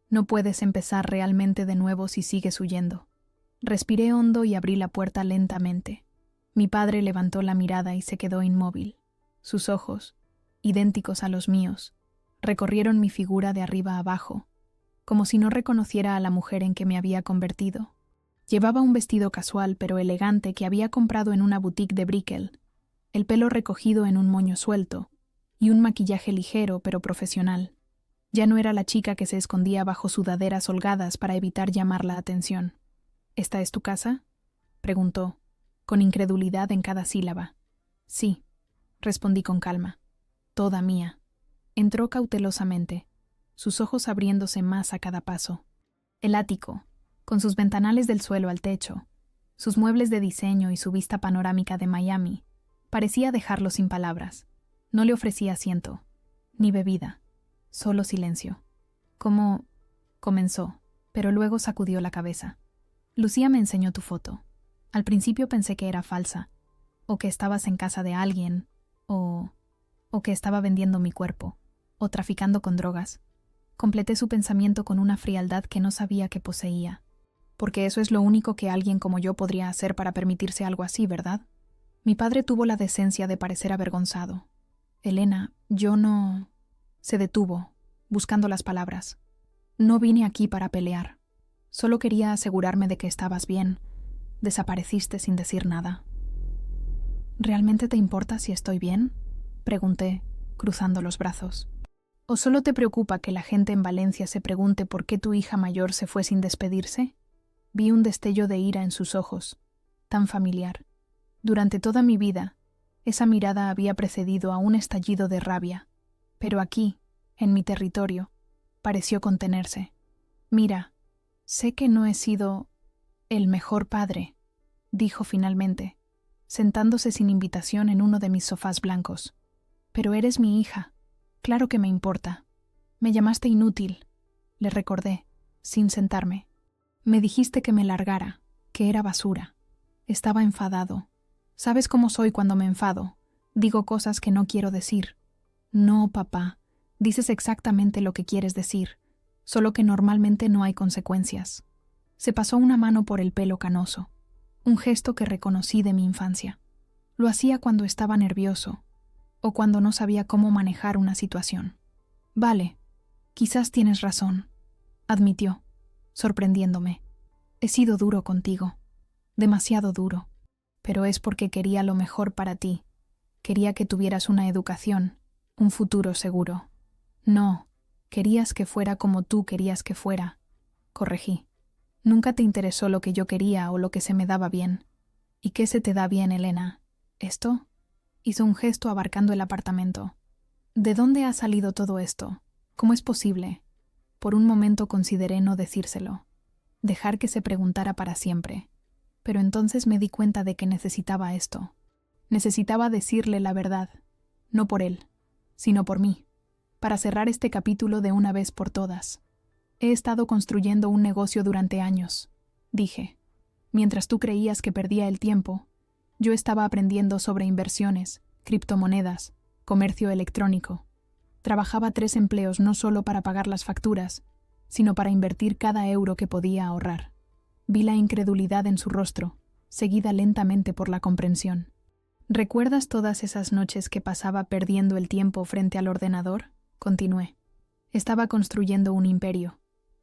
No puedes empezar realmente de nuevo si sigues huyendo. Respiré hondo y abrí la puerta lentamente. Mi padre levantó la mirada y se quedó inmóvil. Sus ojos, idénticos a los míos, recorrieron mi figura de arriba a abajo, como si no reconociera a la mujer en que me había convertido. Llevaba un vestido casual pero elegante que había comprado en una boutique de Brickell, el pelo recogido en un moño suelto, y un maquillaje ligero pero profesional. Ya no era la chica que se escondía bajo sudaderas holgadas para evitar llamar la atención. ¿Esta es tu casa?, preguntó, con incredulidad en cada sílaba. Sí, respondí con calma. Toda mía. Entró cautelosamente, sus ojos abriéndose más a cada paso. El ático, con sus ventanales del suelo al techo, sus muebles de diseño y su vista panorámica de Miami, parecía dejarlo sin palabras. No le ofrecí asiento, ni bebida, solo silencio. ¿Cómo? Comenzó, pero luego sacudió la cabeza. Lucía me enseñó tu foto. Al principio pensé que era falsa, o que estabas en casa de alguien, o que estaba vendiendo mi cuerpo, o traficando con drogas. Completé su pensamiento con una frialdad que no sabía que poseía. Porque eso es lo único que alguien como yo podría hacer para permitirse algo así, ¿verdad? Mi padre tuvo la decencia de parecer avergonzado. Elena, yo no... Se detuvo, buscando las palabras. No vine aquí para pelear. Solo quería asegurarme de que estabas bien. Desapareciste sin decir nada. ¿Realmente te importa si estoy bien?, pregunté, cruzando los brazos. ¿O solo te preocupa que la gente en Valencia se pregunte por qué tu hija mayor se fue sin despedirse? Vi un destello de ira en sus ojos, tan familiar. Durante toda mi vida, esa mirada había precedido a un estallido de rabia, pero aquí, en mi territorio, pareció contenerse. Mira, sé que no he sido el mejor padre, dijo finalmente, sentándose sin invitación en uno de mis sofás blancos. Pero eres mi hija. Claro que me importa. Me llamaste inútil, le recordé, sin sentarme. Me dijiste que me largara, que era basura. Estaba enfadado. ¿Sabes cómo soy cuando me enfado? Digo cosas que no quiero decir. No, papá, dices exactamente lo que quieres decir, solo que normalmente no hay consecuencias. Se pasó una mano por el pelo canoso, un gesto que reconocí de mi infancia. Lo hacía cuando estaba nervioso, o cuando no sabía cómo manejar una situación. Vale, quizás tienes razón, admitió, sorprendiéndome. He sido duro contigo, demasiado duro, pero es porque quería lo mejor para ti. Quería que tuvieras una educación, un futuro seguro. No, querías que fuera como tú querías que fuera, corregí. Nunca te interesó lo que yo quería o lo que se me daba bien. ¿Y qué se te da bien, Elena? ¿Esto? Hizo un gesto abarcando el apartamento. ¿De dónde ha salido todo esto? ¿Cómo es posible? Por un momento consideré no decírselo, dejar que se preguntara para siempre. Pero entonces me di cuenta de que necesitaba esto. Necesitaba decirle la verdad, no por él, sino por mí, para cerrar este capítulo de una vez por todas. He estado construyendo un negocio durante años, dije. Mientras tú creías que perdía el tiempo, yo estaba aprendiendo sobre inversiones, criptomonedas, comercio electrónico. Trabajaba 3 empleos no solo para pagar las facturas, sino para invertir cada euro que podía ahorrar. Vi la incredulidad en su rostro, seguida lentamente por la comprensión. ¿Recuerdas todas esas noches que pasaba perdiendo el tiempo frente al ordenador? Continué. Estaba construyendo un imperio.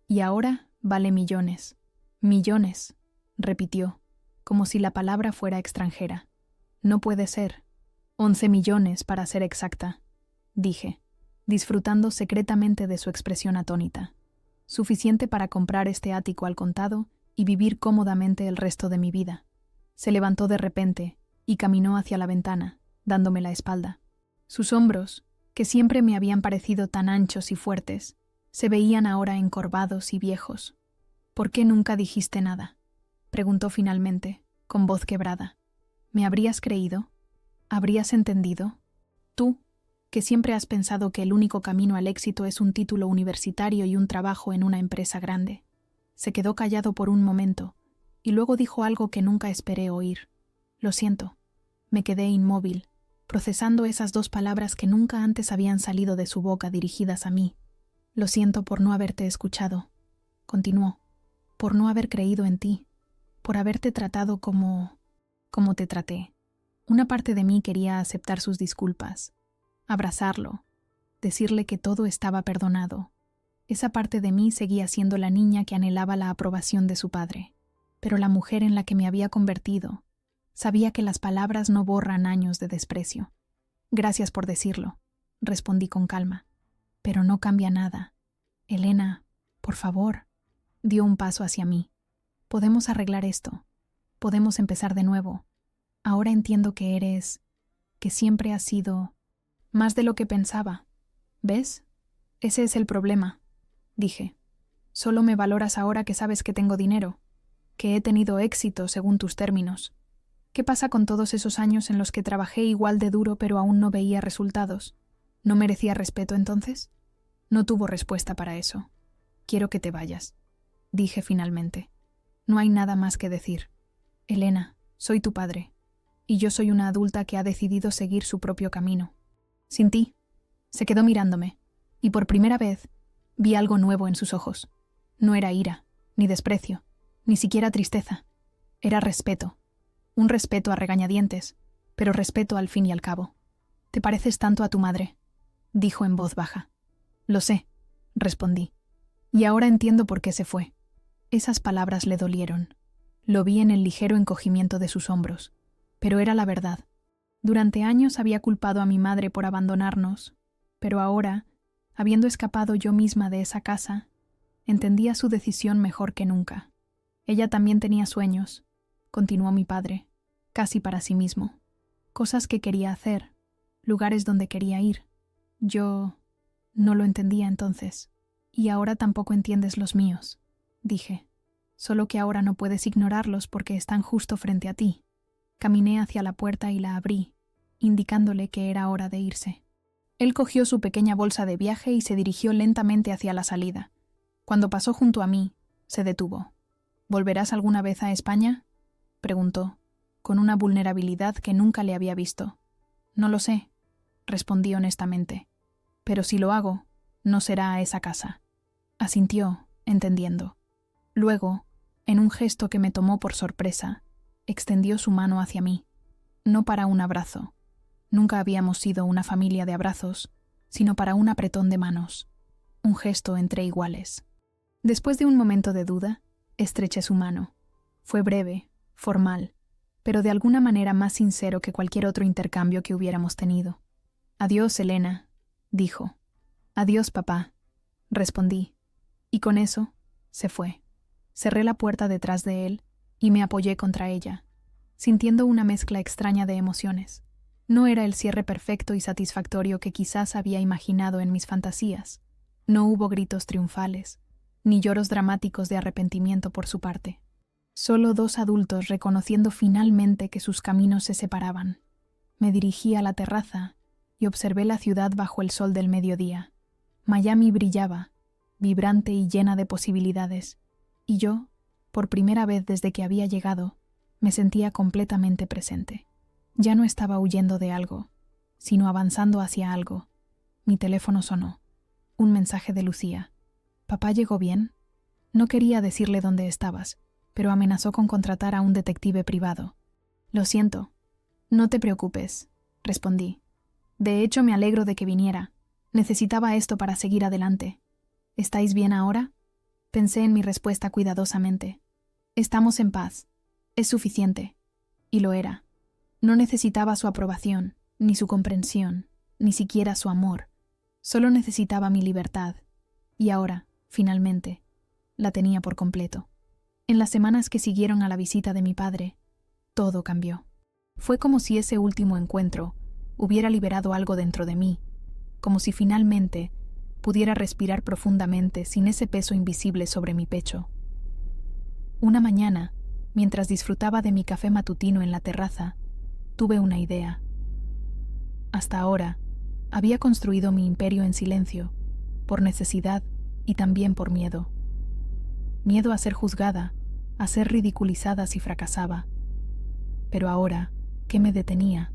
Y ahora vale millones. Millones, repitió, como si la palabra fuera extranjera. No puede ser. 11 millones, para ser exacta, dije, disfrutando secretamente de su expresión atónita. Suficiente para comprar este ático al contado y vivir cómodamente el resto de mi vida. Se levantó de repente y caminó hacia la ventana, dándome la espalda. Sus hombros, que siempre me habían parecido tan anchos y fuertes, se veían ahora encorvados y viejos. ¿Por qué nunca dijiste nada?, preguntó finalmente, con voz quebrada. ¿Me habrías creído? ¿Habrías entendido? Tú, que siempre has pensado que el único camino al éxito es un título universitario y un trabajo en una empresa grande. Se quedó callado por un momento, y luego dijo algo que nunca esperé oír. Lo siento. Me quedé inmóvil, procesando esas dos palabras que nunca antes habían salido de su boca dirigidas a mí. Lo siento por no haberte escuchado, continuó, por no haber creído en ti, por haberte tratado como te traté. Una parte de mí quería aceptar sus disculpas, abrazarlo, decirle que todo estaba perdonado. Esa parte de mí seguía siendo la niña que anhelaba la aprobación de su padre, pero la mujer en la que me había convertido sabía que las palabras no borran años de desprecio. Gracias por decirlo, respondí con calma, pero no cambia nada. Elena, por favor, dio un paso hacia mí. Podemos arreglar esto. Podemos empezar de nuevo. Ahora entiendo que siempre has sido más de lo que pensaba. ¿Ves? Ese es el problema, dije. Solo me valoras ahora que sabes que tengo dinero, que he tenido éxito según tus términos. ¿Qué pasa con todos esos años en los que trabajé igual de duro pero aún no veía resultados? ¿No merecía respeto entonces? No tuvo respuesta para eso. Quiero que te vayas, dije finalmente. No hay nada más que decir. Elena, soy tu padre, y yo soy una adulta que ha decidido seguir su propio camino. Sin ti. Se quedó mirándome, y por primera vez vi algo nuevo en sus ojos. No era ira, ni desprecio, ni siquiera tristeza. Era respeto. Un respeto a regañadientes, pero respeto al fin y al cabo. «Te pareces tanto a tu madre», dijo en voz baja. «Lo sé», respondí. «Y ahora entiendo por qué se fue». Esas palabras le dolieron. Lo vi en el ligero encogimiento de sus hombros. Pero era la verdad. Durante años había culpado a mi madre por abandonarnos, pero ahora, habiendo escapado yo misma de esa casa, entendía su decisión mejor que nunca. Ella también tenía sueños, continuó mi padre, casi para sí mismo. Cosas que quería hacer, lugares donde quería ir. Yo no lo entendía entonces, y ahora tampoco entiendes los míos, dije. Solo que ahora no puedes ignorarlos porque están justo frente a ti. Caminé hacia la puerta y la abrí, indicándole que era hora de irse. Él cogió su pequeña bolsa de viaje y se dirigió lentamente hacia la salida. Cuando pasó junto a mí, se detuvo. «¿Volverás alguna vez a España?», preguntó, con una vulnerabilidad que nunca le había visto. «No lo sé», respondí honestamente. «Pero si lo hago, no será a esa casa». Asintió, entendiendo. Luego, en un gesto que me tomó por sorpresa, extendió su mano hacia mí. No para un abrazo. Nunca habíamos sido una familia de abrazos, sino para un apretón de manos. Un gesto entre iguales. Después de un momento de duda, estreché su mano. Fue breve, formal, pero de alguna manera más sincero que cualquier otro intercambio que hubiéramos tenido. «Adiós, Elena», dijo. «Adiós, papá», respondí, y con eso se fue. Cerré la puerta detrás de él y me apoyé contra ella, sintiendo una mezcla extraña de emociones. No era el cierre perfecto y satisfactorio que quizás había imaginado en mis fantasías. No hubo gritos triunfales, ni lloros dramáticos de arrepentimiento por su parte. Solo dos adultos reconociendo finalmente que sus caminos se separaban. Me dirigí a la terraza y observé la ciudad bajo el sol del mediodía. Miami brillaba, vibrante y llena de posibilidades, y yo, por primera vez desde que había llegado, me sentía completamente presente. Ya no estaba huyendo de algo, sino avanzando hacia algo. Mi teléfono sonó. Un mensaje de Lucía. «¿Papá llegó bien?» No quería decirle dónde estabas, pero amenazó con contratar a un detective privado. Lo siento. No te preocupes, respondí. De hecho, me alegro de que viniera. Necesitaba esto para seguir adelante. ¿Estáis bien ahora? Pensé en mi respuesta cuidadosamente. Estamos en paz. Es suficiente. Y lo era. No necesitaba su aprobación, ni su comprensión, ni siquiera su amor. Solo necesitaba mi libertad. Y ahora, finalmente, la tenía por completo. En las semanas que siguieron a la visita de mi padre, todo cambió. Fue como si ese último encuentro hubiera liberado algo dentro de mí, como si finalmente pudiera respirar profundamente sin ese peso invisible sobre mi pecho. Una mañana, mientras disfrutaba de mi café matutino en la terraza, tuve una idea. Hasta ahora, había construido mi imperio en silencio, por necesidad y también por miedo. Miedo a ser juzgada, a ser ridiculizada si fracasaba. Pero ahora, ¿qué me detenía?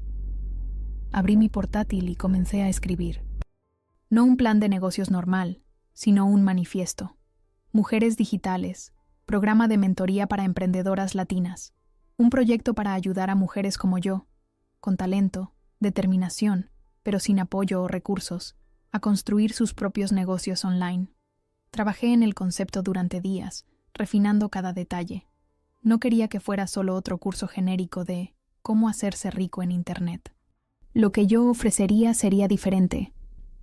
Abrí mi portátil y comencé a escribir. No un plan de negocios normal, sino un manifiesto. Mujeres digitales, programa de mentoría para emprendedoras latinas. Un proyecto para ayudar a mujeres como yo, con talento, determinación, pero sin apoyo o recursos, a construir sus propios negocios online. Trabajé en el concepto durante días, refinando cada detalle. No quería que fuera solo otro curso genérico de cómo hacerse rico en Internet. Lo que yo ofrecería sería diferente.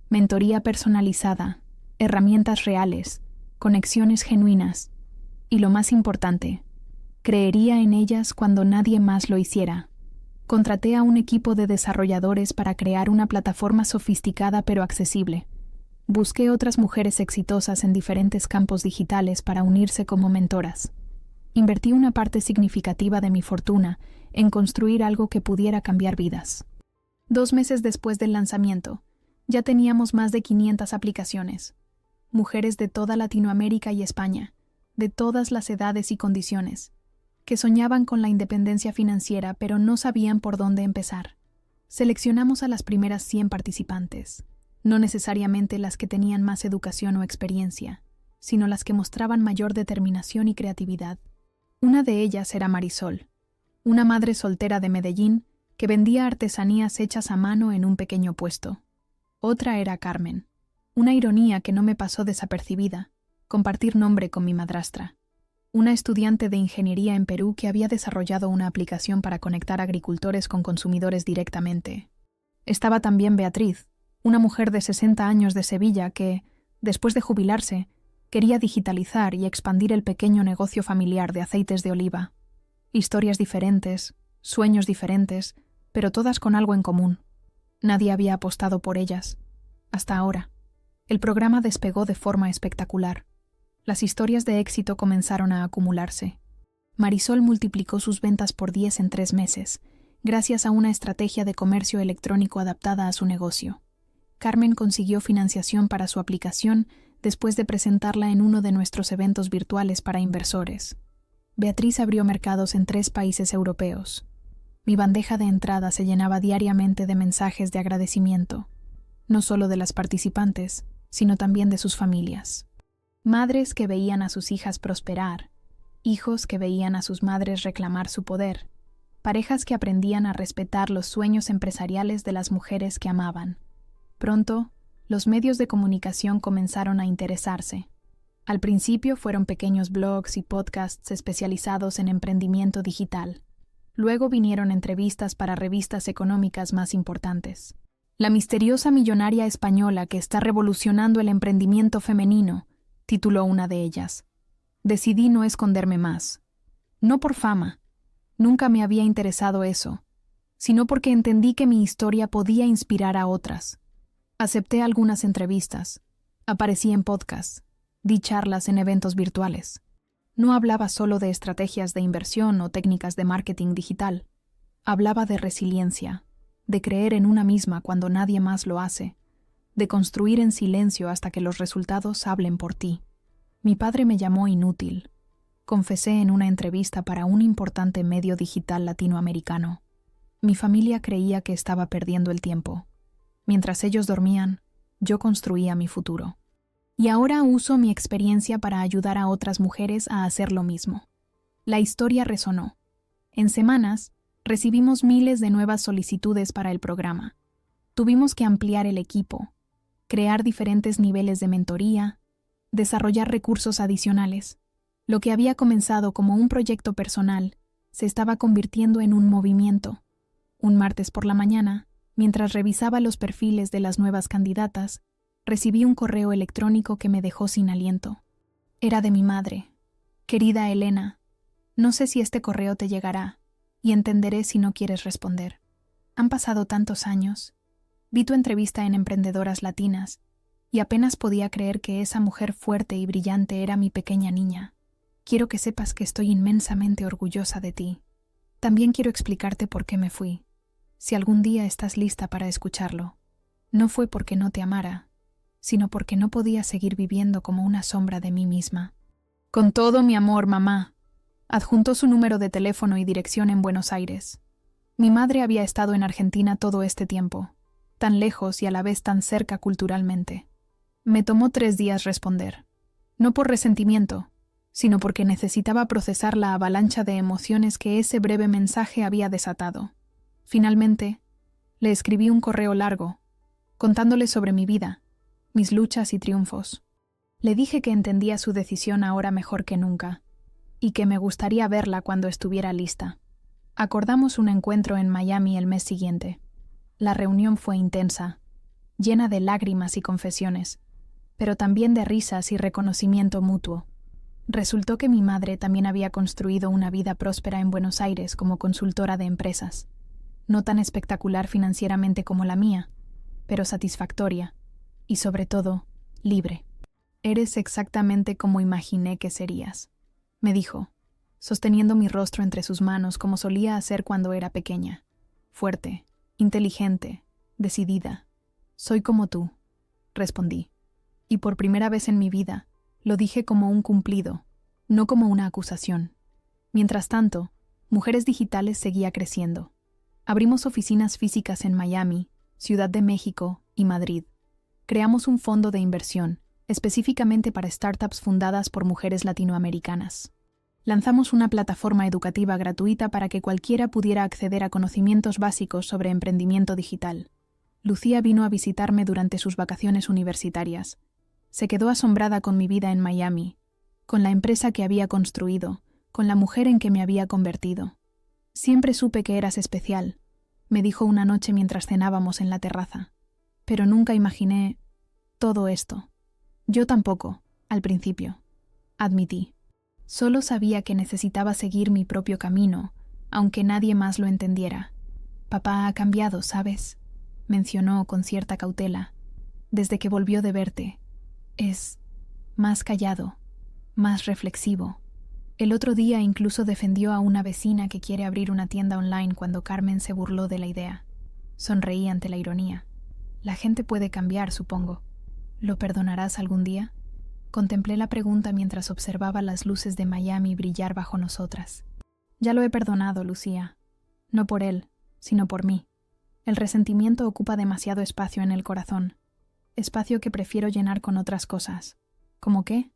Mentoría personalizada, herramientas reales, conexiones genuinas y, lo más importante, creería en ellas cuando nadie más lo hiciera. Contraté a un equipo de desarrolladores para crear una plataforma sofisticada pero accesible. Busqué otras mujeres exitosas en diferentes campos digitales para unirse como mentoras. Invertí una parte significativa de mi fortuna en construir algo que pudiera cambiar vidas. 2 meses después del lanzamiento, ya teníamos más de 500 aplicaciones. Mujeres de toda Latinoamérica y España, de todas las edades y condiciones, que soñaban con la independencia financiera pero no sabían por dónde empezar. Seleccionamos a las primeras 100 participantes, no necesariamente las que tenían más educación o experiencia, sino las que mostraban mayor determinación y creatividad. Una de ellas era Marisol, una madre soltera de Medellín que vendía artesanías hechas a mano en un pequeño puesto. Otra era Carmen, una ironía que no me pasó desapercibida, compartir nombre con mi madrastra. Una estudiante de ingeniería en Perú que había desarrollado una aplicación para conectar agricultores con consumidores directamente. Estaba también Beatriz, una mujer de 60 años de Sevilla que, después de jubilarse, quería digitalizar y expandir el pequeño negocio familiar de aceites de oliva. Historias diferentes, sueños diferentes, pero todas con algo en común. Nadie había apostado por ellas. Hasta ahora. El programa despegó de forma espectacular. Las historias de éxito comenzaron a acumularse. Marisol multiplicó sus ventas por 10 en 3 meses, gracias a una estrategia de comercio electrónico adaptada a su negocio. Carmen consiguió financiación para su aplicación después de presentarla en uno de nuestros eventos virtuales para inversores. Beatriz abrió mercados en 3 países europeos. Mi bandeja de entrada se llenaba diariamente de mensajes de agradecimiento, no solo de las participantes, sino también de sus familias. Madres que veían a sus hijas prosperar, hijos que veían a sus madres reclamar su poder, parejas que aprendían a respetar los sueños empresariales de las mujeres que amaban. Pronto, los medios de comunicación comenzaron a interesarse. Al principio fueron pequeños blogs y podcasts especializados en emprendimiento digital. Luego vinieron entrevistas para revistas económicas más importantes. La misteriosa millonaria española que está revolucionando el emprendimiento femenino, tituló una de ellas. Decidí no esconderme más. No por fama. Nunca me había interesado eso, sino porque entendí que mi historia podía inspirar a otras. Acepté algunas entrevistas, aparecí en podcasts, di charlas en eventos virtuales. No hablaba solo de estrategias de inversión o técnicas de marketing digital. Hablaba de resiliencia, de creer en una misma cuando nadie más lo hace, de construir en silencio hasta que los resultados hablen por ti. Mi padre me llamó inútil, confesé en una entrevista para un importante medio digital latinoamericano. Mi familia creía que estaba perdiendo el tiempo. Mientras ellos dormían, yo construía mi futuro. Y ahora uso mi experiencia para ayudar a otras mujeres a hacer lo mismo. La historia resonó. En semanas, recibimos miles de nuevas solicitudes para el programa. Tuvimos que ampliar el equipo, crear diferentes niveles de mentoría, desarrollar recursos adicionales. Lo que había comenzado como un proyecto personal se estaba convirtiendo en un movimiento. Un martes por la mañana, mientras revisaba los perfiles de las nuevas candidatas, recibí un correo electrónico que me dejó sin aliento. Era de mi madre. Querida Elena, no sé si este correo te llegará, y entenderé si no quieres responder. Han pasado tantos años. Vi tu entrevista en Emprendedoras Latinas, y apenas podía creer que esa mujer fuerte y brillante era mi pequeña niña. Quiero que sepas que estoy inmensamente orgullosa de ti. También quiero explicarte por qué me fui. Si algún día estás lista para escucharlo. No fue porque no te amara, sino porque no podía seguir viviendo como una sombra de mí misma. Con todo mi amor, mamá. Adjuntó su número de teléfono y dirección en Buenos Aires. Mi madre había estado en Argentina todo este tiempo, tan lejos y a la vez tan cerca culturalmente. Me tomó 3 días responder. No por resentimiento, sino porque necesitaba procesar la avalancha de emociones que ese breve mensaje había desatado. Finalmente, le escribí un correo largo, contándole sobre mi vida, mis luchas y triunfos. Le dije que entendía su decisión ahora mejor que nunca, y que me gustaría verla cuando estuviera lista. Acordamos un encuentro en Miami el mes siguiente. La reunión fue intensa, llena de lágrimas y confesiones, pero también de risas y reconocimiento mutuo. Resultó que mi madre también había construido una vida próspera en Buenos Aires como consultora de empresas. No tan espectacular financieramente como la mía, pero satisfactoria y, sobre todo, libre. Eres exactamente como imaginé que serías, me dijo, sosteniendo mi rostro entre sus manos como solía hacer cuando era pequeña. Fuerte, inteligente, decidida. Soy como tú, respondí. Y por primera vez en mi vida, lo dije como un cumplido, no como una acusación. Mientras tanto, Mujeres Digitales seguía creciendo. Abrimos oficinas físicas en Miami, Ciudad de México y Madrid. Creamos un fondo de inversión, específicamente para startups fundadas por mujeres latinoamericanas. Lanzamos una plataforma educativa gratuita para que cualquiera pudiera acceder a conocimientos básicos sobre emprendimiento digital. Lucía vino a visitarme durante sus vacaciones universitarias. Se quedó asombrada con mi vida en Miami, con la empresa que había construido, con la mujer en que me había convertido. Siempre supe que eras especial, me dijo una noche mientras cenábamos en la terraza. Pero nunca imaginé todo esto. Yo tampoco, al principio, admití. Solo sabía que necesitaba seguir mi propio camino, aunque nadie más lo entendiera. Papá ha cambiado, ¿sabes? Mencionó con cierta cautela. Desde que volvió de verte. Es más callado, más reflexivo. El otro día incluso defendió a una vecina que quiere abrir una tienda online cuando Carmen se burló de la idea. Sonreí ante la ironía. La gente puede cambiar, supongo. ¿Lo perdonarás algún día? Contemplé la pregunta mientras observaba las luces de Miami brillar bajo nosotras. Ya lo he perdonado, Lucía. No por él, sino por mí. El resentimiento ocupa demasiado espacio en el corazón. Espacio que prefiero llenar con otras cosas. ¿Cómo qué?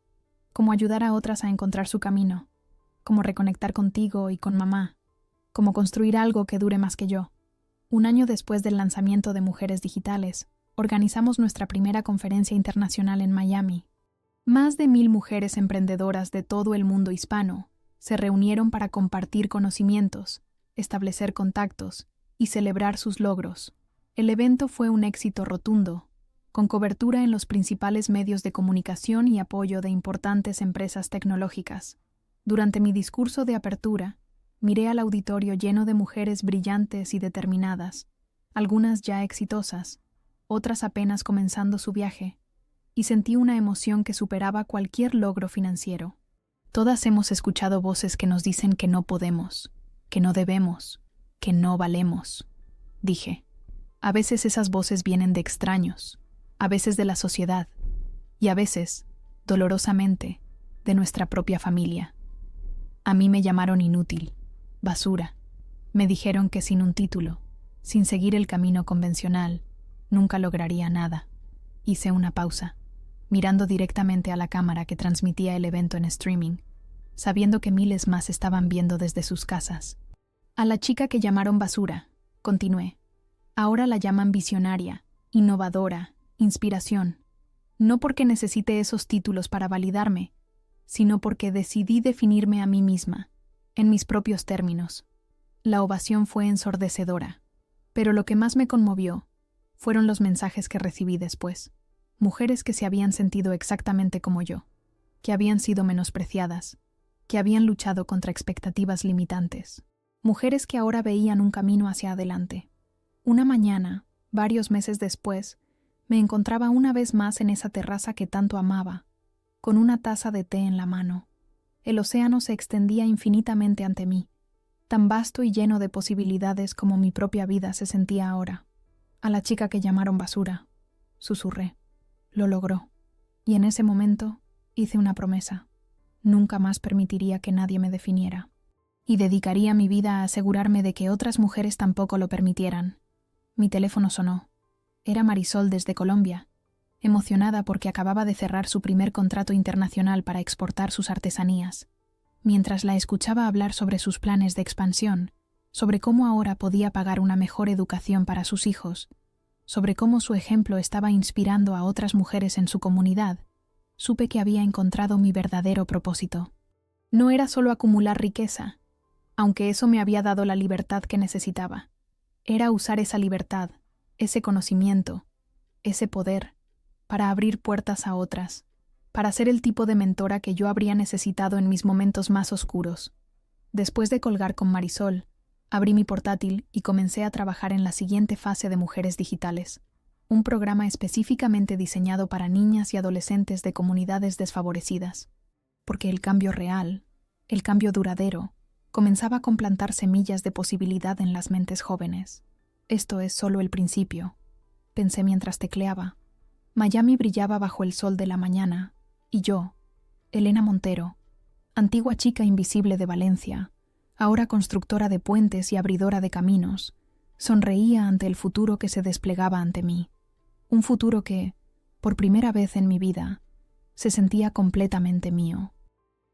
Como ayudar a otras a encontrar su camino. Como reconectar contigo y con mamá. Como construir algo que dure más que yo. 1 año después del lanzamiento de Mujeres Digitales, organizamos nuestra primera conferencia internacional en Miami. Más de 1000 mujeres emprendedoras de todo el mundo hispano se reunieron para compartir conocimientos, establecer contactos y celebrar sus logros. El evento fue un éxito rotundo, con cobertura en los principales medios de comunicación y apoyo de importantes empresas tecnológicas. Durante mi discurso de apertura, miré al auditorio lleno de mujeres brillantes y determinadas, algunas ya exitosas, otras apenas comenzando su viaje, y sentí una emoción que superaba cualquier logro financiero. Todas hemos escuchado voces que nos dicen que no podemos, que no debemos, que no valemos, dije. A veces esas voces vienen de extraños, a veces de la sociedad, y a veces, dolorosamente, de nuestra propia familia. A mí me llamaron inútil, basura. Me dijeron que sin un título, sin seguir el camino convencional, nunca lograría nada. Hice una pausa, mirando directamente a la cámara que transmitía el evento en streaming. sabiendo que miles más estaban viendo desde sus casas. A la chica que llamaron basura, continué. Ahora la llaman visionaria, innovadora, inspiración. No porque necesite esos títulos para validarme, sino porque decidí definirme a mí misma, en mis propios términos. La ovación fue ensordecedora, pero lo que más me conmovió fueron los mensajes que recibí después. Mujeres que se habían sentido exactamente como yo, que habían sido menospreciadas, que habían luchado contra expectativas limitantes. Mujeres que ahora veían un camino hacia adelante. Una mañana, varios meses después, me encontraba una vez más en esa terraza que tanto amaba, con una taza de té en la mano. El océano se extendía infinitamente ante mí, tan vasto y lleno de posibilidades como mi propia vida se sentía ahora. A la chica que llamaron basura, susurré. Lo logró. Y en ese momento hice una promesa. Nunca más permitiría que nadie me definiera. Y dedicaría mi vida a asegurarme de que otras mujeres tampoco lo permitieran. Mi teléfono sonó. Era Marisol desde Colombia, emocionada porque acababa de cerrar su primer contrato internacional para exportar sus artesanías. Mientras la escuchaba hablar sobre sus planes de expansión, sobre cómo ahora podía pagar una mejor educación para sus hijos, sobre cómo su ejemplo estaba inspirando a otras mujeres en su comunidad, supe que había encontrado mi verdadero propósito. No era solo acumular riqueza, aunque eso me había dado la libertad que necesitaba. Era usar esa libertad, ese conocimiento, ese poder, para abrir puertas a otras, para ser el tipo de mentora que yo habría necesitado en mis momentos más oscuros. Después de colgar con Marisol, abrí mi portátil y comencé a trabajar en la siguiente fase de Mujeres Digitales, un programa específicamente diseñado para niñas y adolescentes de comunidades desfavorecidas, porque el cambio real, el cambio duradero, comenzaba con plantar semillas de posibilidad en las mentes jóvenes. Esto es solo el principio, pensé mientras tecleaba. Miami brillaba bajo el sol de la mañana, y yo, Elena Montero, antigua chica invisible de Valencia, ahora constructora de puentes y abridora de caminos, sonreía ante el futuro que se desplegaba ante mí. Un futuro que, por primera vez en mi vida, se sentía completamente mío.